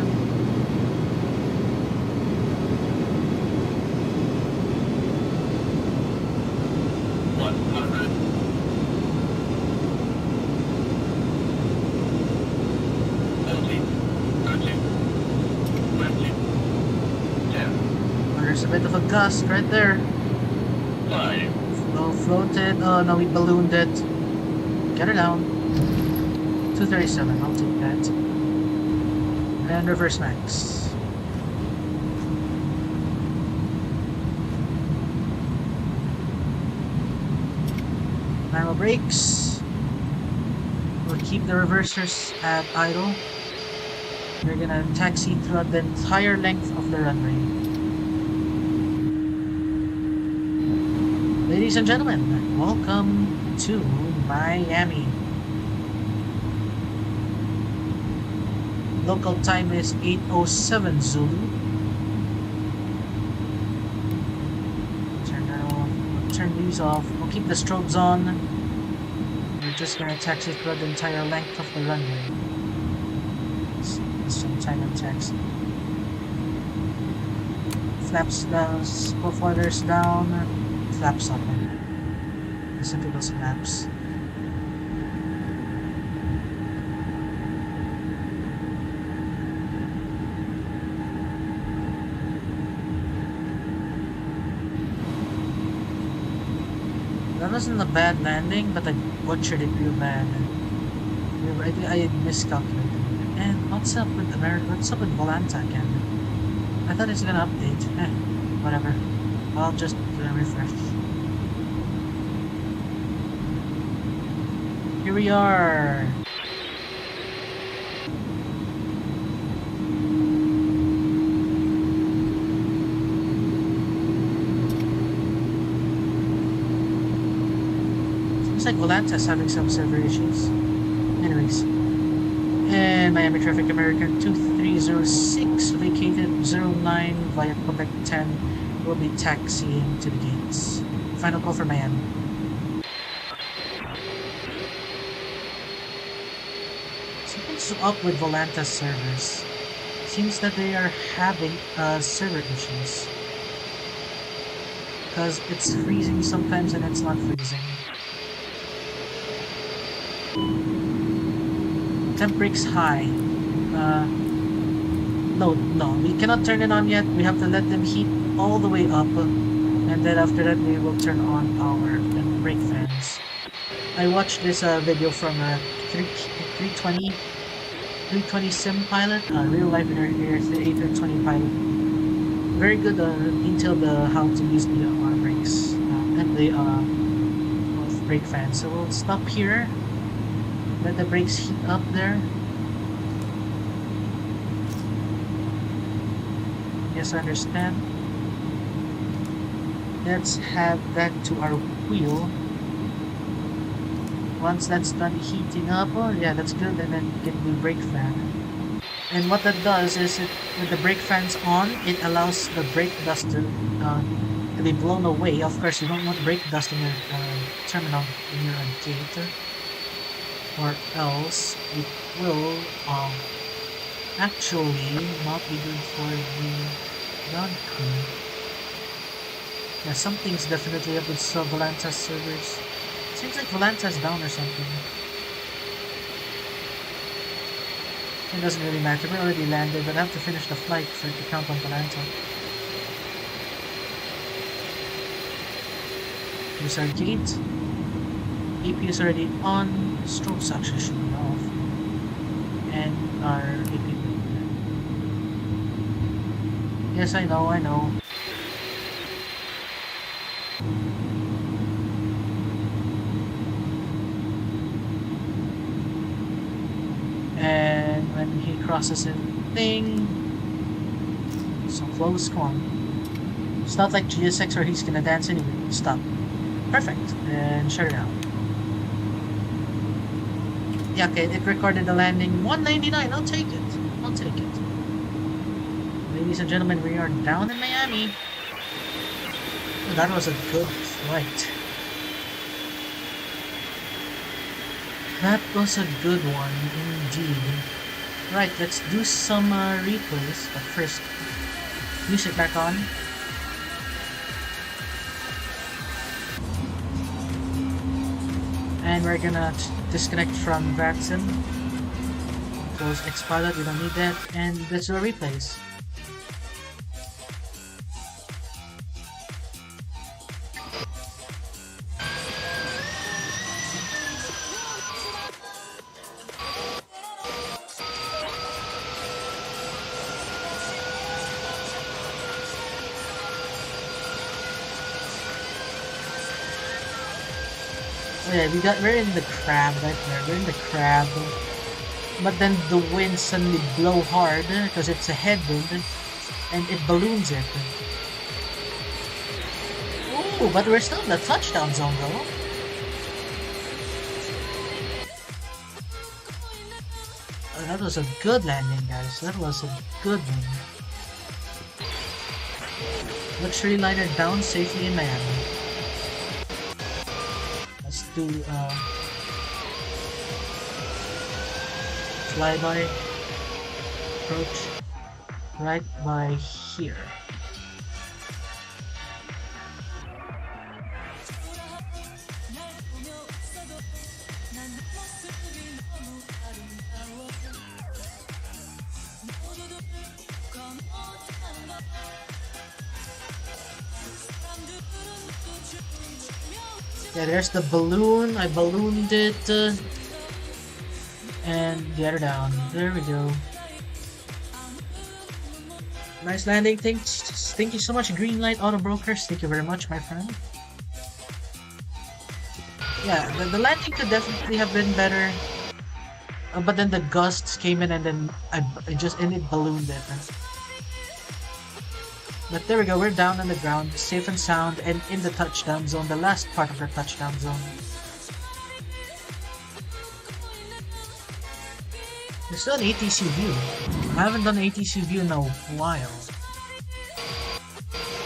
There's a bit of a gust right there. Floated. Oh no, we ballooned it. Get her down. 237, I'll take that. And reverse max. Manual brakes. We'll keep the reversers at idle. We're gonna taxi throughout the entire length of the runway. Ladies and gentlemen, welcome to Miami. Local time is 8:07 Zulu. Turn that off. We'll turn these off. We'll keep the strobes on. We're just gonna taxi throughout the entire length of the runway. Some time and taxi. Flaps down, spoilers down. Flaps up. Typical flaps. That wasn't a bad landing, but I butchered it real bad. I miscalculated. And what's up with America? What's up with Volanta again? I thought it's gonna update. Whatever. I'll just refresh. Here we are. Seems like Volanta's having some server issues. Anyways. And Miami Traffic American 2306 vacated 09 via Quebec 10 will be taxiing to the gates. Final call for Miami. Something's up with Volanta's servers. Seems that they are having server issues. Because it's freezing sometimes and it's not freezing. Temp breaks high. No, we cannot turn it on yet. We have to let them heat all the way up, and then after that we will turn on our brake fans. I watched this video from a 320 sim pilot, real life in here, the A320 pilot. Very good detailed how to use the brakes and the brake fans. So we'll stop here. Let the brakes heat up there. Yes, I understand. Let's have that to our wheel. Once that's done heating up, oh yeah, that's good, and then get the brake fan. And what that does is, with the brake fans on, it allows the brake dust to be blown away. Of course, you don't want brake dust in your terminal in your gate, or else it will actually not be good for the ground crew. Yeah, something's definitely up with Volanta's servers. Seems like Volanta's down or something. It doesn't really matter, we already landed, but I have to finish the flight for it to count on Volanta. Here's our gate. AP is already on, strobes actually should be off. And our AP. Yes, I know. And when he crosses a thing, so close, come on. It's not like GSX where he's gonna dance anyway. Stop. Perfect. And shut it down. Yeah, okay, it recorded the landing 199. I'll take it. I'll take it. Ladies and gentlemen, we are down in Miami. Oh, that was a good flight. That was a good one, indeed. Right, let's do some replays, but first, music back on. And we're gonna disconnect from VATSIM. Close Xpilot, we don't need that. And let's do a replays. Oh yeah, we're in the crab right there. We're in the crab. But then the wind suddenly blow hard because it's a headwind and it balloons it. Ooh, but we're still in the touchdown zone though. Oh, that was a good landing, guys. That was a good one. Luxury liner down safely in Miami. Let's do flyby approach right by here. Yeah, there's the balloon. I ballooned it. And get her down. There we go. Nice landing. Thank you so much, Greenlight Auto Brokers. Thank you very much, my friend. Yeah, the landing could definitely have been better. But then the gusts came in and then it ballooned it. But there we go, we're down on the ground, safe and sound, and in the touchdown zone, the last part of the touchdown zone. There's still an ATC view. I haven't done ATC view in a while.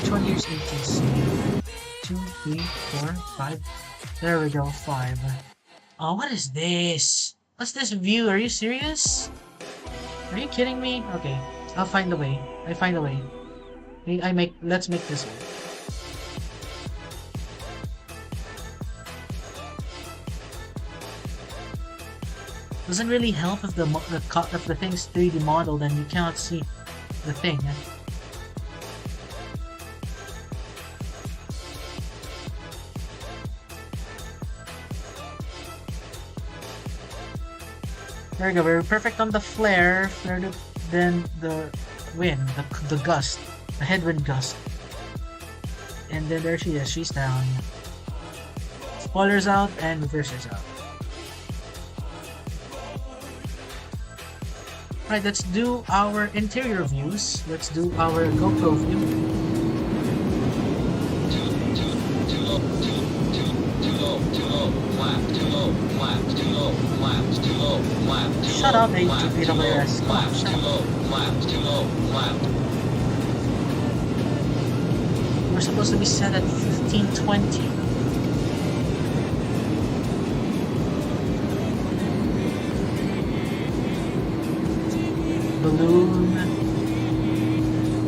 Which one here's ATC? 2, 3, 4, 5. There we go, 5. Oh, what is this? What's this view? Are you serious? Are you kidding me? Okay, I'll find a way. I find a way. Let's make this one. Doesn't really help if the thing's 3D modeled and you cannot see the thing. There we go. We're perfect on the flare. Then the wind, the gust. A headwind gust. And then there she is, she's down. Spoilers out and reversers out. Right, let's do our interior views. Let's do our GoPro view. Shut up, KDFW. We're supposed to be set at 1520. Balloon.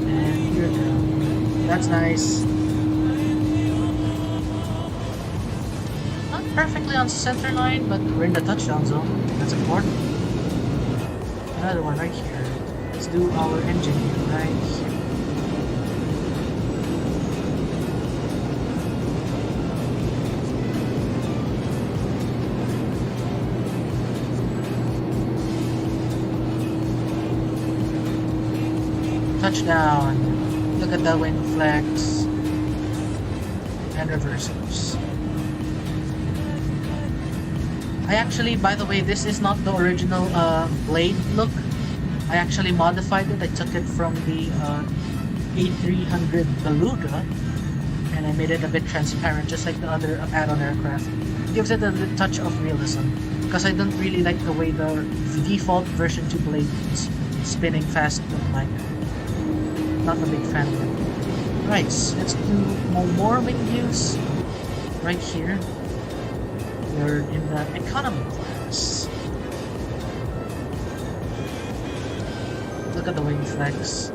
And you're down. That's nice. Not perfectly on center line, but we're in the touchdown zone. That's important. Another one right here. Let's do our engine right here. Touchdown. Look at the wind flex. And reversers. I actually, by the way, this is not the original blade look. I actually modified it. I took it from the A300 Beluga, and I made it a bit transparent, just like the other add-on aircraft. It gives it a touch of realism, because I don't really like the way the default version 2 blade is spinning fast. Like, not a big fan of it. Right, let's do more wing views. Right here, we're in the economy class. Look at the wing flex.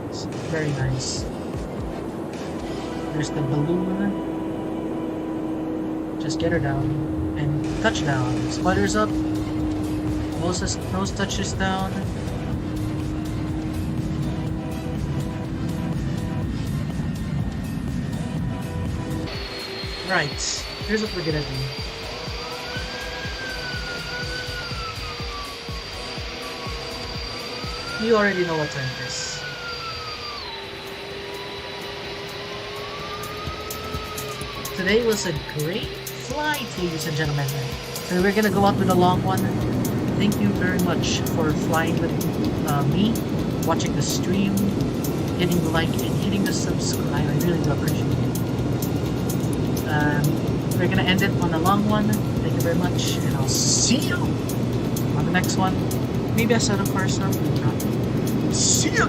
It's very nice. There's the balloon. Just get her down and touchdown. Sputters up. Nose touches down. Right. Here's what we're gonna do. You already know what time it is. Today was a great flight, ladies and gentlemen. So we're gonna go out with a long one. Thank you very much for flying with me, watching the stream, hitting the like, and hitting the subscribe. I really do appreciate it. We're gonna end it on a long one. Thank you very much, and I'll see you on the next one. Maybe I set up for some. See ya!